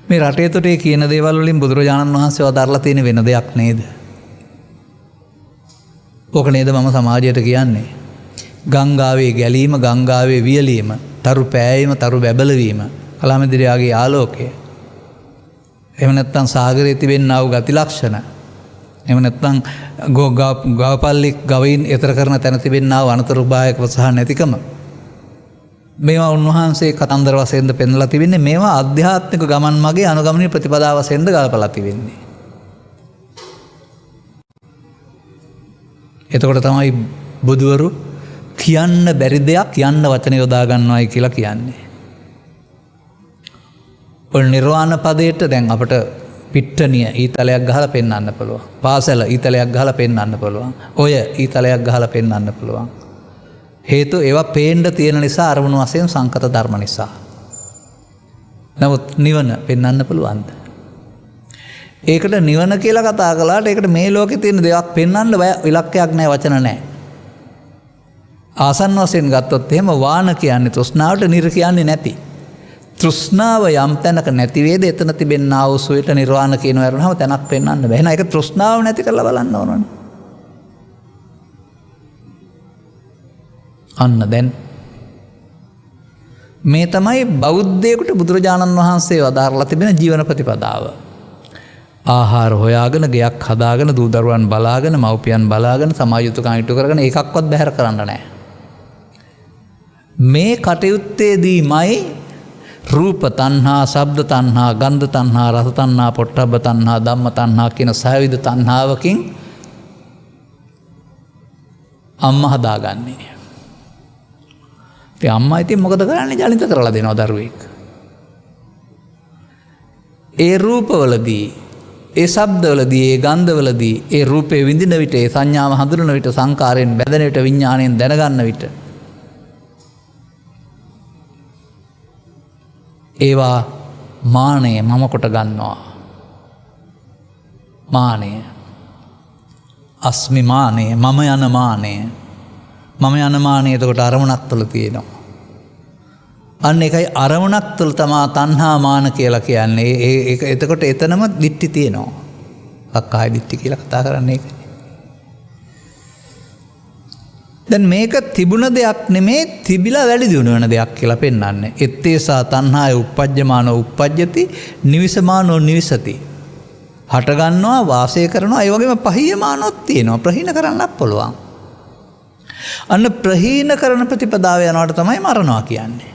මේ රටේ තොටේ කියන දේවල් වලින් බුදුරජාණන් වහන්සේ වදාරලා තියෙන වෙන දෙයක් නේද? ඕක නේද මම සමාජයට කියන්නේ. ගංගාවේ ගැලීම, ගංගාවේ වියලීම, තරු පෑයීම, තරු බැබලවීම, කලාමැදිරියාගේ ආලෝකය. එහෙම නැත්නම් සාගරයේ තිබෙනා වූ ගති ලක්ෂණ. එහෙම නැත්නම් ගවපල්ලි ගවයින් එතර කරන තැන තිබෙනා වූ අනතුරුදායක ප්‍රසහ නැතිකම. මේවා උන්වහන්සේ කතන්දර වශයෙන්ද පෙන්වලා තිබෙන්නේ. මේවා ආධ්‍යාත්මික ගමන් මගේ අනුගමනීය ප්‍රතිපදාව වශයෙන්ද ගලපලා තිබෙන්නේ. එතකොට තමයි බුදුවරු කියන්න බැරි දෙයක් කියන්න වචන යොදා ගන්නවායි කියලා කියන්නේ. ඔය නිර්වාණ පදයට දැන් අපට පිට්ටනිය ඊතලයක් ගහලා පෙන්වන්න පුළුවන්. පාසල ඊතලයක් ගහලා පෙන්වන්න පුළුවන්. ඔය ඊතලයක් ගහලා පෙන්වන්න පුළුවන්. හේතුව ඒවා පේන්න තියෙන නිසා අරමුණු වශයෙන් සංකත ධර්ම නිසා. නමුත් නිවන පෙන්වන්න පුළුවන්ද? ඒකට නිවන කියලා කතා කළාට ඒකට මේ ලෝකේ තියෙන දේවල් පෙන්වන්න ඉලක්කයක් නැහැ, වචන නැහැ. ආසන්න වශයෙන් ගත්තොත් එහෙම වාන කියන්නේ තෘෂ්ණාවට, නිර කියන්නේ නැති. තෘෂ්ණාව යම් තැනක නැති වේද එතන තිබෙනා වූ සුවයට නිර්වාණ කියන වරුණාව තැනක් පෙන්වන්න බෑ. එහෙනම් ඒක තෘෂ්ණාව නැති කරලා බලන්න ඕනනේ. අන්න දැන් මේ තමයි බෞද්ධයෙකුට බුදුරජාණන් වහන්සේ වදාරලා තිබෙන ජීවන ප්‍රතිපදාව. ආහාර හොයාගෙන, ගෙයක් හදාගෙන, දූ දරුවන් බලාගෙන, මව්පියන් බලාගෙන, සමාජ යුතුකම් ඉටු කරගෙන ඒකක්වත් බැහැර කරන්න නැහැ. මේ කටයුත්තේදීමයි රූප තණ්හා, ශබ්ද තණ්හා, ගන්ධ තණ්හා, රස තණ්හා, පොට්ටබ්බ තණ්හා, ධම්ම තණ්හා කියන සහවිධ තණ්හාවකින් අම්මා හදාගන්නේ. ඉතින් අම්මා ඉතින් මොකද කරන්නේ? ජනිත කරලා දෙනවා දරුවෙක්. ඒ රූපවලදී, ඒ ශබ්දවලදී, ඒ ගන්ධවලදී, ඒ රූපේ විඳින විට, ඒ සංඥාව හඳුනන විට, සංකාරයෙන් බැඳෙන විට, විඥාණයෙන් දැනගන්න විට ඒවා මානය මම කොට ගන්නවා. මානය, අස්මි මානය, මම යන මානය. මම යන මානය එතකොට අරමුණක් තුළ තියෙනවා. අන්න ඒකයි අරමුණක් තුළ තමා තණ්හා මාන කියලා කියන්නේ. ඒක එතකොට එතනම දිට්ඨි තියෙනවා. සක්කාය දිට්ඨි කියලා කතා කරන්නේ ඒකයි. දැන් මේක තිබුණ දෙයක් නෙමේ, තිබිලා වැඩි දියුණු වෙන දෙයක් කියලා පෙන්වන්නේ. එත්තේසා තණ්හාය uppajjamaano uppajjati, නිවිසමානෝ නිවිසති. හට ගන්නවා, වාසය කරනවා, ඒ වගේම පහීයමානොත් තියෙනවා. ප්‍රහීන කරන්නත් පුළුවන්. අන්න ප්‍රහීන කරන ප්‍රතිපදාව යනවට තමයි මරණවා කියන්නේ.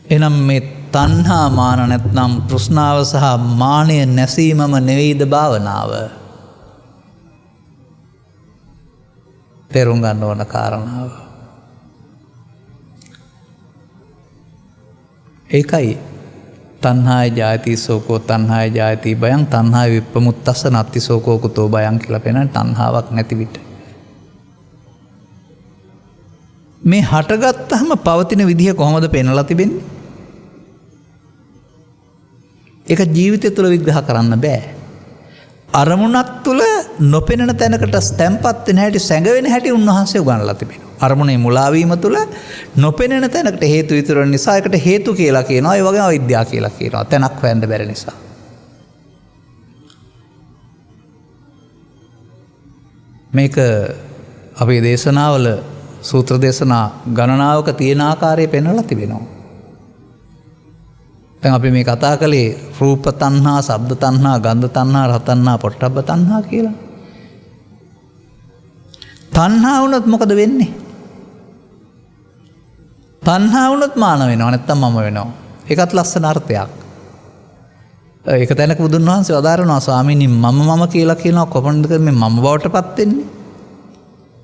එනම් මේ තණ්හා මාන නැත්නම් තෘෂ්ණාව සහ මානය නැසීමම නෙවෙයිද භාවනාව? තේරුම් ගන්න ඕන කාරණාව. ඒකයි තණ්හාය ජායති සෝකෝ තණ්හාය ජායති බයං තණ්හාය විප්පමුත්තස්ස නත්ති සෝකෝ කුතෝ බයං කියලා පෙන්නන තණ්හාවක් නැති විට. මේ හටගත්තහම පවතින විදිහ කොහොමද පෙන්වලා තිබෙන්නේ? ඒක ජීවිතය තුළ විග්‍රහ කරන්න බෑ. අරමුණක් තුළ නොපෙනෙන තැනකට තැන්පත් වෙන හැටි, සැඟවෙන හැටි උන්වහන්සේ උගන්වලා තිබෙනවා. අරමුණේ මුලාවීම තුළ නොපෙනෙන තැනකට හේතු ඉතුරු වෙන නිසා ඒකට හේතු කියලා කියනවා. ඒ වගේම අවිද්‍යාව කියලා කියනවා. තැනක් හොයන්න බැරි නිසා. මේක අපේ දේශනාවල සූත්‍ර දේශනා ගණනාවක තියෙන ආකාරය පෙන්වලා තිබෙනවා. දැන් අපි මේ කතා කළේ රූප තණ්හා, ශබ්ද තණ්හා, ගන්ධ තණ්හා, රස තණ්හා, පොට්ටබ්බ තණ්හා කියලා. තණ්හා වුණොත් මොකද වෙන්නේ? තණ්හා වුණොත් මාන වෙනවා, නැත්තම් මම වෙනවා. ඒකත් ලස්සන අර්ථයක්. ඒක තැනක බුදුන් වහන්සේ වදාරනවා, ස්වාමීනි මම කියලා කියනවා කොපමණද මේ මම බවටපත් වෙන්නේ?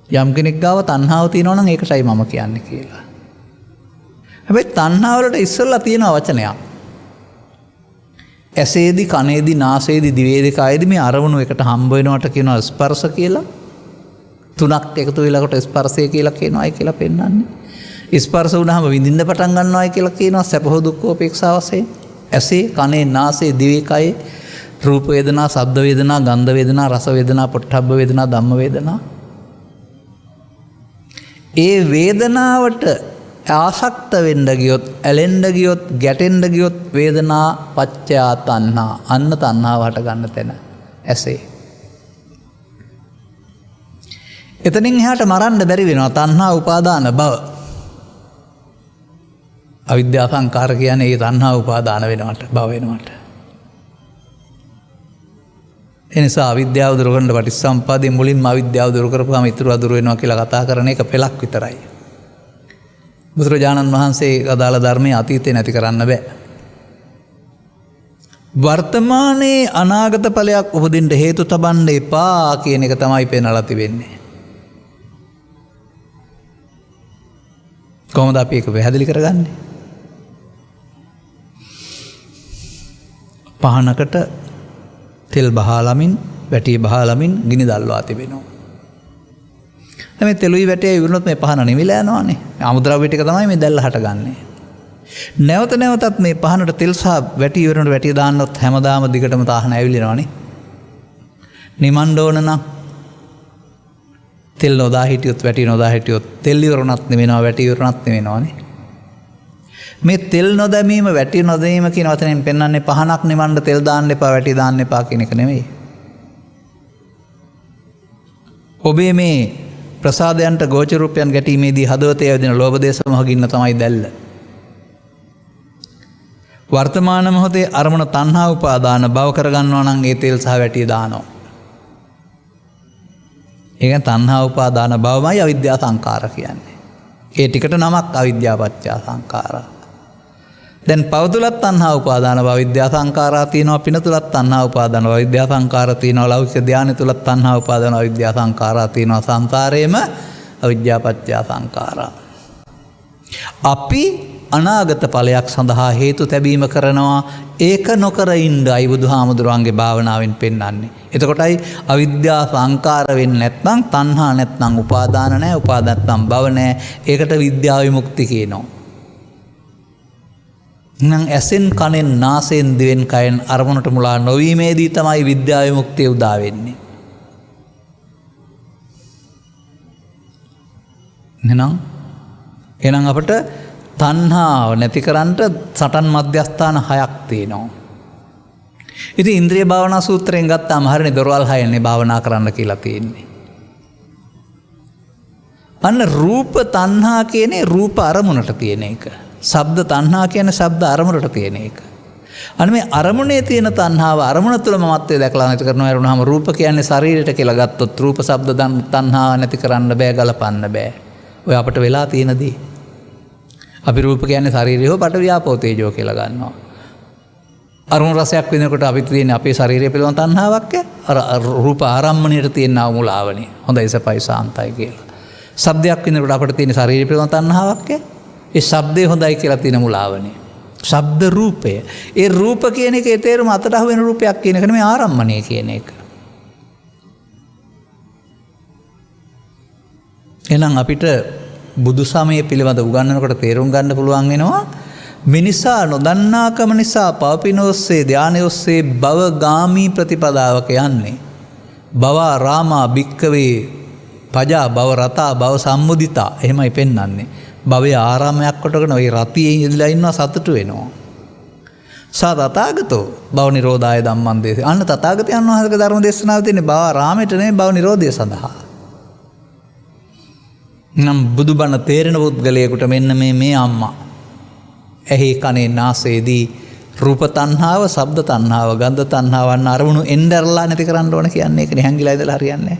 යම් කෙනෙක් ගාව තණ්හාව තියෙනවා නම් ඒකටයි මම කියන්නේ කියලා. හැබැයි තණ්හාව වලට ඉස්සෙල්ලා තියෙන වචනයක්. ඇසේදී, කනේදී, නාසයේදී, දිවේදී, කායේදී මේ අරමුණු එකට හම්බ වෙනවට කියනවා ස්පර්ශ කියලා. තුනක් එකතු වෙලාකට ස්පර්ශය කියලා කියනවායි කියලා පෙන්වන්නේ. ස්පර්ශ වුණාම විඳින්න පටන් ගන්නවායි කියලා කියනවා සැප හෝ දුක් උපේක්ෂා වශයෙන්. ඇසේ, කනේ, නාසයේ, දිවේ, කයේ රූප වේදනා, ශබ්ද වේදනා, ගන්ධ වේදනා, රස වේදනා, පොට්ටබ්බ වේදනා, ධම්ම වේදනා. ඒ වේදනාවට ආසක්ත වෙන්න ගියොත්, ඇලෙන්න ගියොත්, ගැටෙන්න ගියොත් වේදනා පච්චයා තණ්හා. අන්න තණ්හාව හට ගන්න තැන ඇසේ. එතනින් එහාට මරන්න බැරි වෙනවා තණ්හා උපාදාන භව. අවිද්‍යා සංකාර කියන්නේ ඒ තණ්හා උපාදාන වෙනවට, භව වෙනවට. එනිසා අවිද්‍යාව දුරු කරන්න පටිච්චසමුප්පාදයේ මුලින්ම අවිද්‍යාව දුරු කරපුවාම ඉතුරු අදුරු වෙනවා කියලා කතා කරන එක පෙළක් විතරයි. බුදුරජාණන් වහන්සේ අදාළ ධර්මයේ අතීතේ නැති කරන්න බෑ. වර්තමානයේ අනාගත ඵලයක් උපදින්න හේතු තබන්න එපා කියන එක තමයි පෙන්වලා තිබෙන්නේ. කොහොමද අපි ඒක පැහැදිලි කරගන්නේ? පහනකට තෙල් බහලමින් වැටි බහලමින් ගිනි දල්වා තිබෙනවා. මේ තෙලුයි වැටේ ඉවරනොත් මේ පහන නිවිලා යනවානේ. අමුද්‍රව්‍ය ටික තමයි මේ දැල්ල හටගන්නේ. නැවත නැවතත් මේ පහනට තෙල් සහ වැටි ඉවරනට වැටි දාන්නොත් හැමදාම දිගටම තාහන ඇවිලිනවනේ. නිමන්න ඕන නම් තෙල් නොදා හිටියොත් වැටි නොදා හිටියොත් තෙල් ඉවරනත් නෙවෙනවා වැටි ඉවරනත් නෙවෙනවනේ. මේ තෙල් නොදැමීම වැටි නොදැමීම කියන වචනයෙන් පෙන්වන්නේ පහනක් නිවන්න තෙල් දාන්න එපා වැටි දාන්න එපා කියන එක නෙවෙයි. ඔබේ මේ ප්‍රසාදයන්ට ගෝචර රූපයන් ගැටීමේදී හදවතේ ඇවිදින ලෝභ දේශ මොහ ගින්න තමයි දැල්ල. වර්තමාන මොහොතේ අරමුණ තණ්හා උපාදාන භව කරගන්නවා නම් ඒ තෙල් සහ වැටි දානවා. ඒක තණ්හා උපාදාන භවමයි අවිද්‍යා සංකාර කියන්නේ. ඒ ටිකට නමක් අවිද්‍යා පත්‍ය සංකාරා. දැන් පව තුලත් තණ්හා උපාදාන භව විද්‍යා සංකාරා තියෙනවා, පින තුලත් තණ්හා උපාදාන භව විද්‍යා සංකාරා තියෙනවා, ලෞකික ධානය තුලත් තණ්හා උපාදාන භව විද්‍යා සංකාරා තියෙනවා, සංසාරේම අවිද්‍යා පත්‍ය සංකාරා. අපි අනාගත ඵලයක් සඳහා හේතු තැබීම කරනවා. ඒක නොකර ඉන්නයි බුදුහාමුදුරන්ගේ භාවනාවෙන් පෙන්වන්නේ. එතකොටයි අවිද්‍යා සංකාර වෙන්නේ නැත්නම් තණ්හා නැත්නම් උපාදාන නැහැ, උපාදාන නැත්නම් භව නැහැ. ඒකට විද්‍යා විමුක්ති කියනවා. නම් ඇසෙන් කනෙන් නාසයෙන් දිවෙන් කයෙන් අරමුණට මුලා නොවීමේදී තමයි විද්‍යා විමුක්තිය උදා වෙන්නේ. එහෙනම් අපට තණ්හාව නැති කරන්නට සටන් මධ්‍යස්ථාන 6ක් තියෙනවා. ඉතින් ඉන්ද්‍රිය භාවනා සූත්‍රයෙන් ගත්තාම හරිනේ දොරවල් 6නේ භාවනා කරන්න කියලා තියෙන්නේ. අන්න රූප තණ්හා කියන්නේ රූප අරමුණට තියෙන එක. ශබ්ද තණ්හා කියන්නේ ශබ්ද අරමුණට තියෙන එක. අන්න මේ අරමුණේ තියෙන තණ්හාව අරමුණ තුළ මමත්වයේ දැකලා නැති කරනවා වරුණාම රූප කියන්නේ ශරීරයට කියලා ගත්තොත් රූප ශබ්ද තණ්හාව නැති කරන්න බෑ, ගලපන්න බෑ. ඔය අපිට වෙලා තියෙනදී අපි රූප කියන්නේ ශරීරය හෝ පට ව්‍යාපෝ තේජෝ කියලා ගන්නවා. අරුණ රසයක් විඳිනකොට අපි තියෙන අපේ ශරීරය පිළිබඳ තණ්හාවක් අර රූප ආරම්මණයට තියෙන මුලාවනේ. හොඳයි සපයි සාන්තයි කියලා. ශබ්දයක් විඳිනකොට අපිට තියෙන ශරීරය පිළිබඳ තණ්හාවක් ඒ ශබ්දේ හොඳයි කියලා තියෙන මුලාවනේ. ශබ්ද රූපය. ඒ රූප කියන එකේ තේරුම අතට අහු වෙන රූපයක් කියන එක නෙමෙයි ආරම්මණය කියන එක. එහෙනම් අපිට බුදු සමය පිළිබඳ උගන්වනකොට තේරුම් ගන්න පුළුවන් වෙනවා මිනිසා නොදන්නාකම නිසා පවපිනෝස්සේ ධානය ඔස්සේ භවගාමී ප්‍රතිපදාවක යන්නේ. භව රාමා භික්කවේ පජා භව රතා භව සම්මුදිතා එහෙමයි පෙන්වන්නේ. භවයේ ආරාමයක් කොටගෙන ওই රතියේ ඉඳලා ඉන්නවා සතුටු වෙනවා. සා තථාගතෝ භව නිරෝධාය ධම්මං දේශේ. අන්න තථාගතයන් වහන්සේගේ ධර්ම දේශනාව තියෙන්නේ භව රාමයට නෙමෙයි භව නිරෝධය සඳහා. නම් බුදුබණ තේරෙන පුද්ගලයෙකුට මෙන්න මේ අම්මා ඇහි කනේ නාසයේදී රූප තණ්හාව, ශබ්ද තණ්හාව, ගන්ධ තණ්හාව අන්න අරමුණු එnderලා නැති කරන්න ඕන කියන්නේ ඒක නේ. හැංගිලා ඉඳලා හරියන්නේ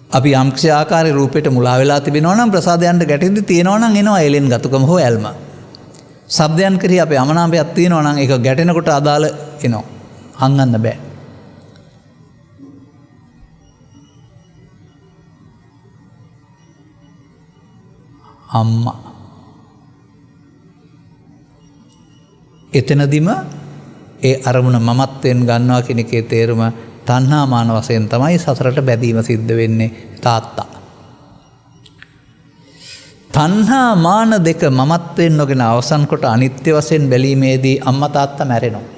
අපි යම්කිසි ආකාරයේ රූපයට මුලා වෙලා තිබෙනවා නම් ප්‍රසාදයන්ට ගැටෙද්දි තියෙනවා නම් එනවා එලෙන් ගතුකම හෝ ඇල්ම. ශබ්දයන් කෙරෙහි අපේ අමනාපයක් තියෙනවා නම් ඒක ගැටෙනකොට අදාළ එනවා. හංගන්න බෑ. අම්මා එතනදිම ඒ අරමුණ මමත්වෙන් ගන්නවා කියන එකේ තේරුම තණ්හා මාන වශයෙන් තමයි සසරට බැඳීම සිද්ධ වෙන්නේ. තාත්තා තණ්හා මාන දෙක මමත්වෙන් නොගෙන අවසන් කොට අනිත්‍ය වශයෙන් බැලීමේදී අම්මා තාත්තා මැරෙනවා.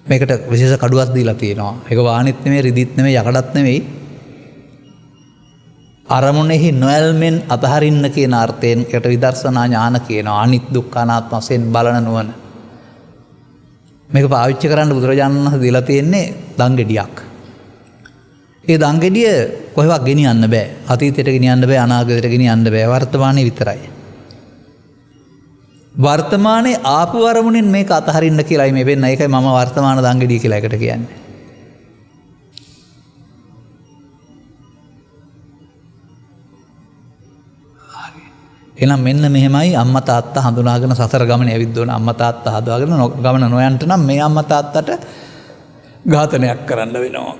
මේකට විශේෂ කඩුවක් දීලා තියෙනවා. ඒක වානිත් නෙමෙයි, රිදිත් නෙමෙයි, යකඩත් නෙමෙයි. අරමුණෙහි නොයල්මෙන් අතහරින්න කියන අර්ථයෙන් ඒකට විදර්ශනා ඥාන කියනවා. අනිත් දුක්ඛ අනාත්ම වශයෙන් බලන නුවණ. මේක පාවිච්චි කරන්න බුදුරජාණන් වහන්සේ දීලා තියෙන්නේ දංගෙඩියක්. ඒ දංගෙඩිය කොහෙවත් ගෙනියන්න බෑ. අතීතයට ගෙනියන්න බෑ, අනාගතයට ගෙනියන්න බෑ. වර්තමානයේ විතරයි. වර්තමානයේ ආපු අරමුණෙන් මේක අතහරින්න කියලායි මේ වෙන්නේ. ඒකයි මම වර්තමාන දංගෙඩිය කියලා එකට කියන්නේ. එහෙනම් මෙන්න මෙහෙමයි අම්මා තාත්තා හඳුනාගෙන සසර ගමනේ ඇවිත් දෝන අම්මා තාත්තා හදාගෙන ගමන නොයන්ට නම් මේ අම්මා තාත්තට ඝාතනයක් කරන්න වෙනවා.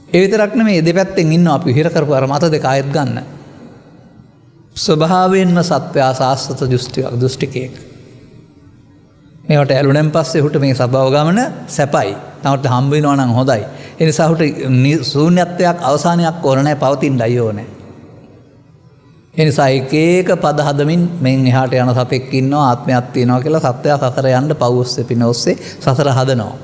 ඒ විතරක් නෙමෙයි දෙපැත්තෙන් ඉන්නවා අපි හිර කරපු අර මත දෙක ආයෙත් ගන්න. ස්වභාවයෙන්ම සත්වයා සාස්වත දෘෂ්ටිකයෙක්. මේවට ඇලුනෙන් පස්සේ හුට මේ සබව ගමන සැපයි. නමුත් හම්බ වෙනවා නම් හොඳයි. ඒ නිසා හුට ශූන්‍යත්වයක් අවසානයක් ඕන නැහැ, පවතින්නයි ඕනේ. ඒ නිසා එක එක පද හදමින් මෙන් එහාට යන සතෙක් ඉන්නවා, ආත්මයක් තියෙනවා කියලා සත්වයා සසර යන්න පව් ඔස්සේ පින ඔස්සේ සසර හදනවා.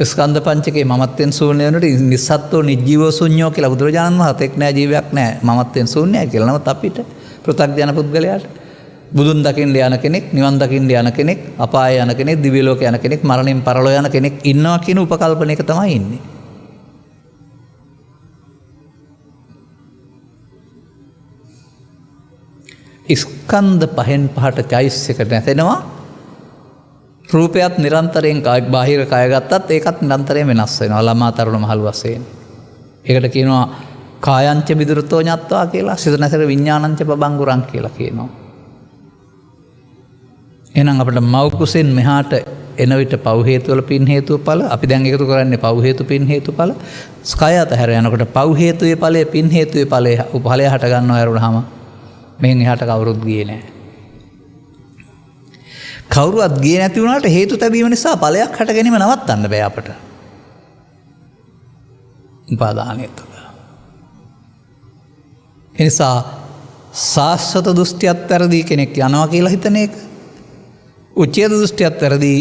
ස්කන්ධ පංචකේ මමත්වෙන් ශූන්‍ය වෙනකොට නිස්සත්ත්ව නිජීව ශූන්‍යෝ කියලා බුදුරජාණන් වහන්සේ සතෙක් නැහැ, ජීවයක් නැහැ, මමත්වෙන් ශූන්‍යයි කියලා. නමුත් අපිට පෘථග්ජන පුද්ගලයාට බුදුන් දකින්න යන කෙනෙක්, නිවන් දකින්න යන කෙනෙක්, අපාය යන කෙනෙක්, දිව්‍ය ලෝක යන කෙනෙක්, මරණයෙන් පරලෝ යන කෙනෙක් ඉන්නවා කියන උපකල්පනයක තමයි ඉන්නේ. ස්කන්ධ පහෙන් පහට චෛතසික නැතෙනවා. රූපයත් නිරන්තරයෙන් බාහිර කය ගත්තත් ඒකත් නිරන්තරයෙන් වෙනස් වෙනවා. ළමා තරුණ මහලු වශයෙන්. ඒකට කියනවා කායංච විදුරතෝ ඤත්වා කියලා. සිත නැසර විඥානංච පබංගුරං කියලා කියනවා. එහෙනම් අපිට මව් කුසෙන් මෙහාට එන විට පව් හේතු වල පින් හේතුව ඵල අපි දැන් එකතු කරන්නේ පව් හේතු පින් හේතු ඵල. ස්කය අතහැර යනකොට පව් හේතුයේ ඵලය පින් හේතුයේ ඵලය හට ගන්නව ඇරුණාම මෙහෙන් එහාට කවුරුත් ගියේ නැහැ. කවුරුවත් ගියේ නැති වුණාට හේතු තැබීම නිසා ඵලයක් හට ගැනීම නවත්තන්න බෑ අපට. උපාදානය තුළ. ඒ නිසා සාස්වත දෘෂ්ටියත් වැරදි කෙනෙක් යනවා කියලා හිතන එක. උච්ඡේද දෘෂ්ටියත් වැරදි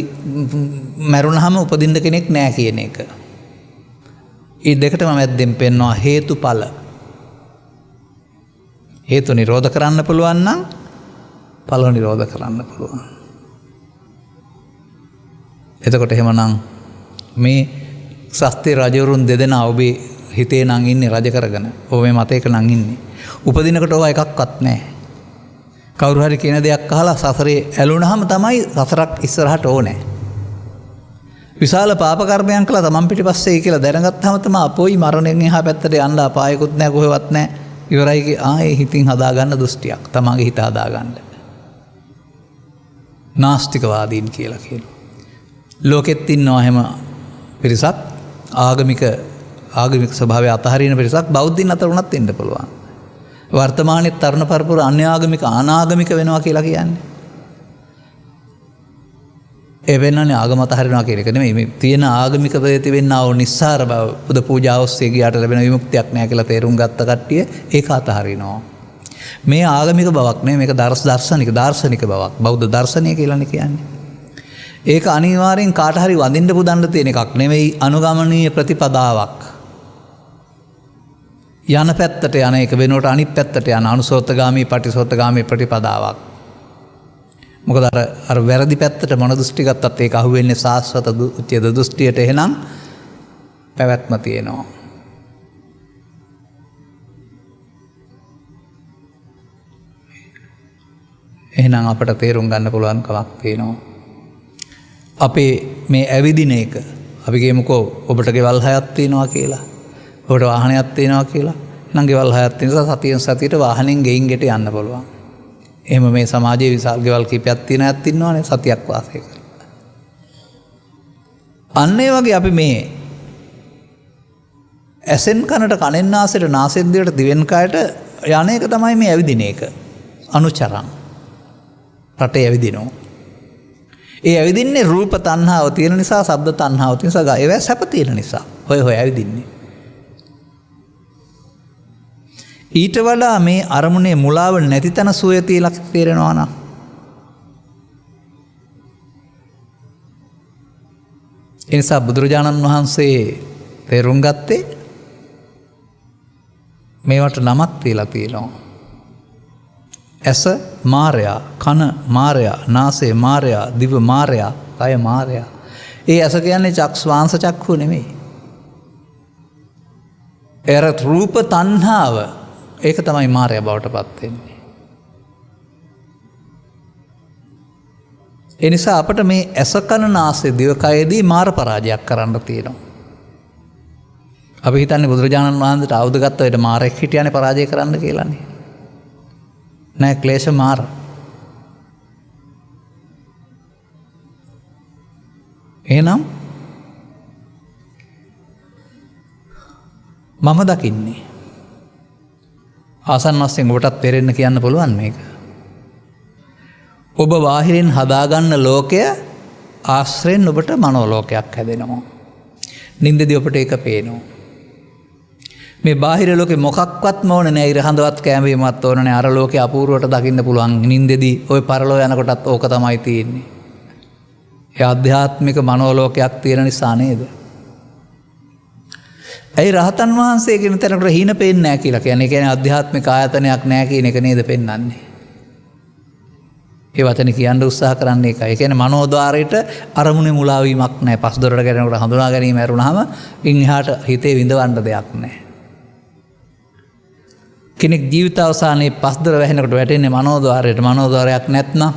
මරුණාම උපදින්න කෙනෙක් නැහැ කියන එක. මේ දෙකටම මැද්දෙන් පෙන්වනවා හේතුඵල. හේතු නිරෝධ කරන්න පුළුවන් නම් ඵල නිරෝධ කරන්න පුළුවන්. එතකොට එහෙමනම් මේ ශාස්ත්‍රීය රජවරුන් දෙදෙනා ඔබේ හිතේ නම් ඉන්නේ රජ කරගෙන. ඔබ මේ මතයක නම් ඉන්නේ. උපදිනකොට ඔය එකක්වත් නැහැ. කවුරු හරි කියන දෙයක් අහලා සසරේ ඇලුනහම තමයි සසරක් ඉස්සරහට ඕනේ. විශාල පාප කර්මයන් කළා තමන් පිටිපස්සේ කියලා දැනගත්තාම තමයි අපෝයි මරණයෙන් එහා පැත්තට යන්න අපායකුත් නැහැ, කොහෙවත් නැහැ. ඉවරයි ආයේ හිතින් හදාගන්න දෘෂ්ටියක්. තමන්ගේ හිත හදාගන්න. නාස්තිකවාදීන් කියලා කියනවා. ලෝකෙත් ඉන්නවා එහෙම පිරිසක්, ආගමික ස්වභාවය අතහරින පිරිසක් බෞද්ධින් අතර උනත් ඉන්න පුළුවන්. වර්තමානයේ තරුණ පරපුර අන්‍යාගමික අනාගමික වෙනවා කියලා කියන්නේ. ඒ වෙනනේ ආගම අතහරිනවා කියන එක නෙමෙයි. මේ තියෙන ආගමික ප්‍රේති වෙන්නා වූ නිස්සාර බව පුද පූජා ඔස්සේ ගියාට ලැබෙන විමුක්තියක් නැහැ කියලා තේරුම් ගත්ත කට්ටිය ඒක අතහරිනවා. මේ ආගමික බවක් නෙමෙයි, මේක දාර්ශනික බවක්. බෞද්ධ දර්ශනය කියලානේ කියන්නේ. ඒක අනිවාර්යෙන් කාට හරි වඳින්න පුදන්න තියෙන එකක් නෙමෙයි, අනුගමනීය ප්‍රතිපදාවක්. යන පැත්තට යන එක වෙනුවට අනිත් පැත්තට යන අනුසෝතගාමී පටිසෝතගාමී ප්‍රතිපදාවක්. මොකද අර වැරදි පැත්තට මොන දෘෂ්ටි ගත්තත් ඒක අහුවෙන්නේ සාස්වත උච්ඡේද දෘෂ්ටියට. එහෙනම් පැවැත්ම තියෙනවා. එහෙනම් අපට තේරුම් ගන්න පුළුවන් කමක් තියෙනවා. අපේ මේ ඇවිදින එක අපි කියමුකෝ ඔබට ගෙවල් 6ක් තියෙනවා කියලා. ඔබට වාහනයක් තියෙනවා කියලා. නම් ගෙවල් 6ක් තියෙන නිසා සතියෙන් සතියට වාහනෙන් ගෙයින් ගෙට යන්න පුළුවන්. එහෙම මේ සමාජයේ විශාල ගෙවල් කීපයක් තියෙන අයත් ඉන්නවනේ සතියක් වාසය කරලා. අන්න ඒ වගේ අපි මේ ඇසෙන් කනට කනෙන් නාසයට නාසයෙන් දිවට දිවෙන් කයට යන එක තමයි මේ ඇවිදින එක. අනුචරං. රටේ ඇවිදිනවා. ඒ ඇවිදින්නේ රූප තණ්හාව තියෙන නිසා, ශබ්ද තණ්හාව තියෙන නිසා, ඒවා සැප තියෙන නිසා. හොය ඇවිදින්නේ. ඊට වඩා මේ අරමුණේ මුලාව නැති තැන සුවය තියලා තේරෙනවා නම් ඒ නිසා බුදුරජාණන් වහන්සේ තේරුම් ගත්තේ මේවට නමක් තියලා තියෙනවා. ඇස මාරයා, කන මාරයා, නාසය මාරයා, දිව මාරයා, කය මාරයා. ඒ ඇස කියන්නේ චක්ස්වාංශ චක්ඛු නෙමෙයි. ඒර රූප තණ්හාව, ඒක තමයි මාරයා බවට පත් වෙන්නේ. ඒ නිසා අපට මේ ඇස කන නාසය දිව කයදී මාර පරාජයක් කරන්න තියෙනවා. අපි හිතන්නේ බුදුරජාණන් වහන්සේට ආයුධ ගත්ත වෙලට මාරෙක් හිටියානේ පරාජය කරන්න කියලානේ. නෑ, ක්ලේශ මාර. එහෙනම් මම දකින්නේ ආසන්න වශයෙන් ඔබටත් තේරෙන්න කියන්න පුළුවන් මේක. ඔබ බාහිරින් හදාගන්න ලෝකය ආශ්‍රයෙන් ඔබට මනෝලෝකයක් හැදෙනවා. නින්දදී ඔබට ඒක පේනවා. මේ බාහිර ලෝකෙ මොකක්වත් ඕන නෑ. ඉර හඳවත් කැමවීමත් ඕන නෑ. අර ලෝකේ අපූර්වට දකින්න පුළුවන්. නින්දදී ওই පරලෝ යනකොටත් ඕක තමයි තියෙන්නේ. ඒ ආධ්‍යාත්මික මනෝලෝකයක් තියෙන නිසා නේද? ඇයි රහතන් වහන්සේ කියන තැනකට හීන පේන්නේ නැහැ කියලා කියන්නේ? ඒ කියන්නේ ආධ්‍යාත්මික ආයතනයක් නැහැ කියන එක නේද පෙන්වන්නේ? ඒ වචනේ කියන්න උත්සාහ කරන්නේ ඒකයි. ඒ කියන්නේ මනෝද්වාරයට අරමුණේ මුලාවීමක් නැහැ. පස්දොරට ගැනීමකට හඳුනා ගැනීම ඇරුණාම ඉන් එහාට හිතේ විඳවන්න දෙයක් නැහැ. කෙනෙක් ජීවිත අවසානයේ පස්දොර වැහෙනකොට වැටෙන්නේ මනෝද්වාරයට. මනෝද්වාරයක් නැත්නම්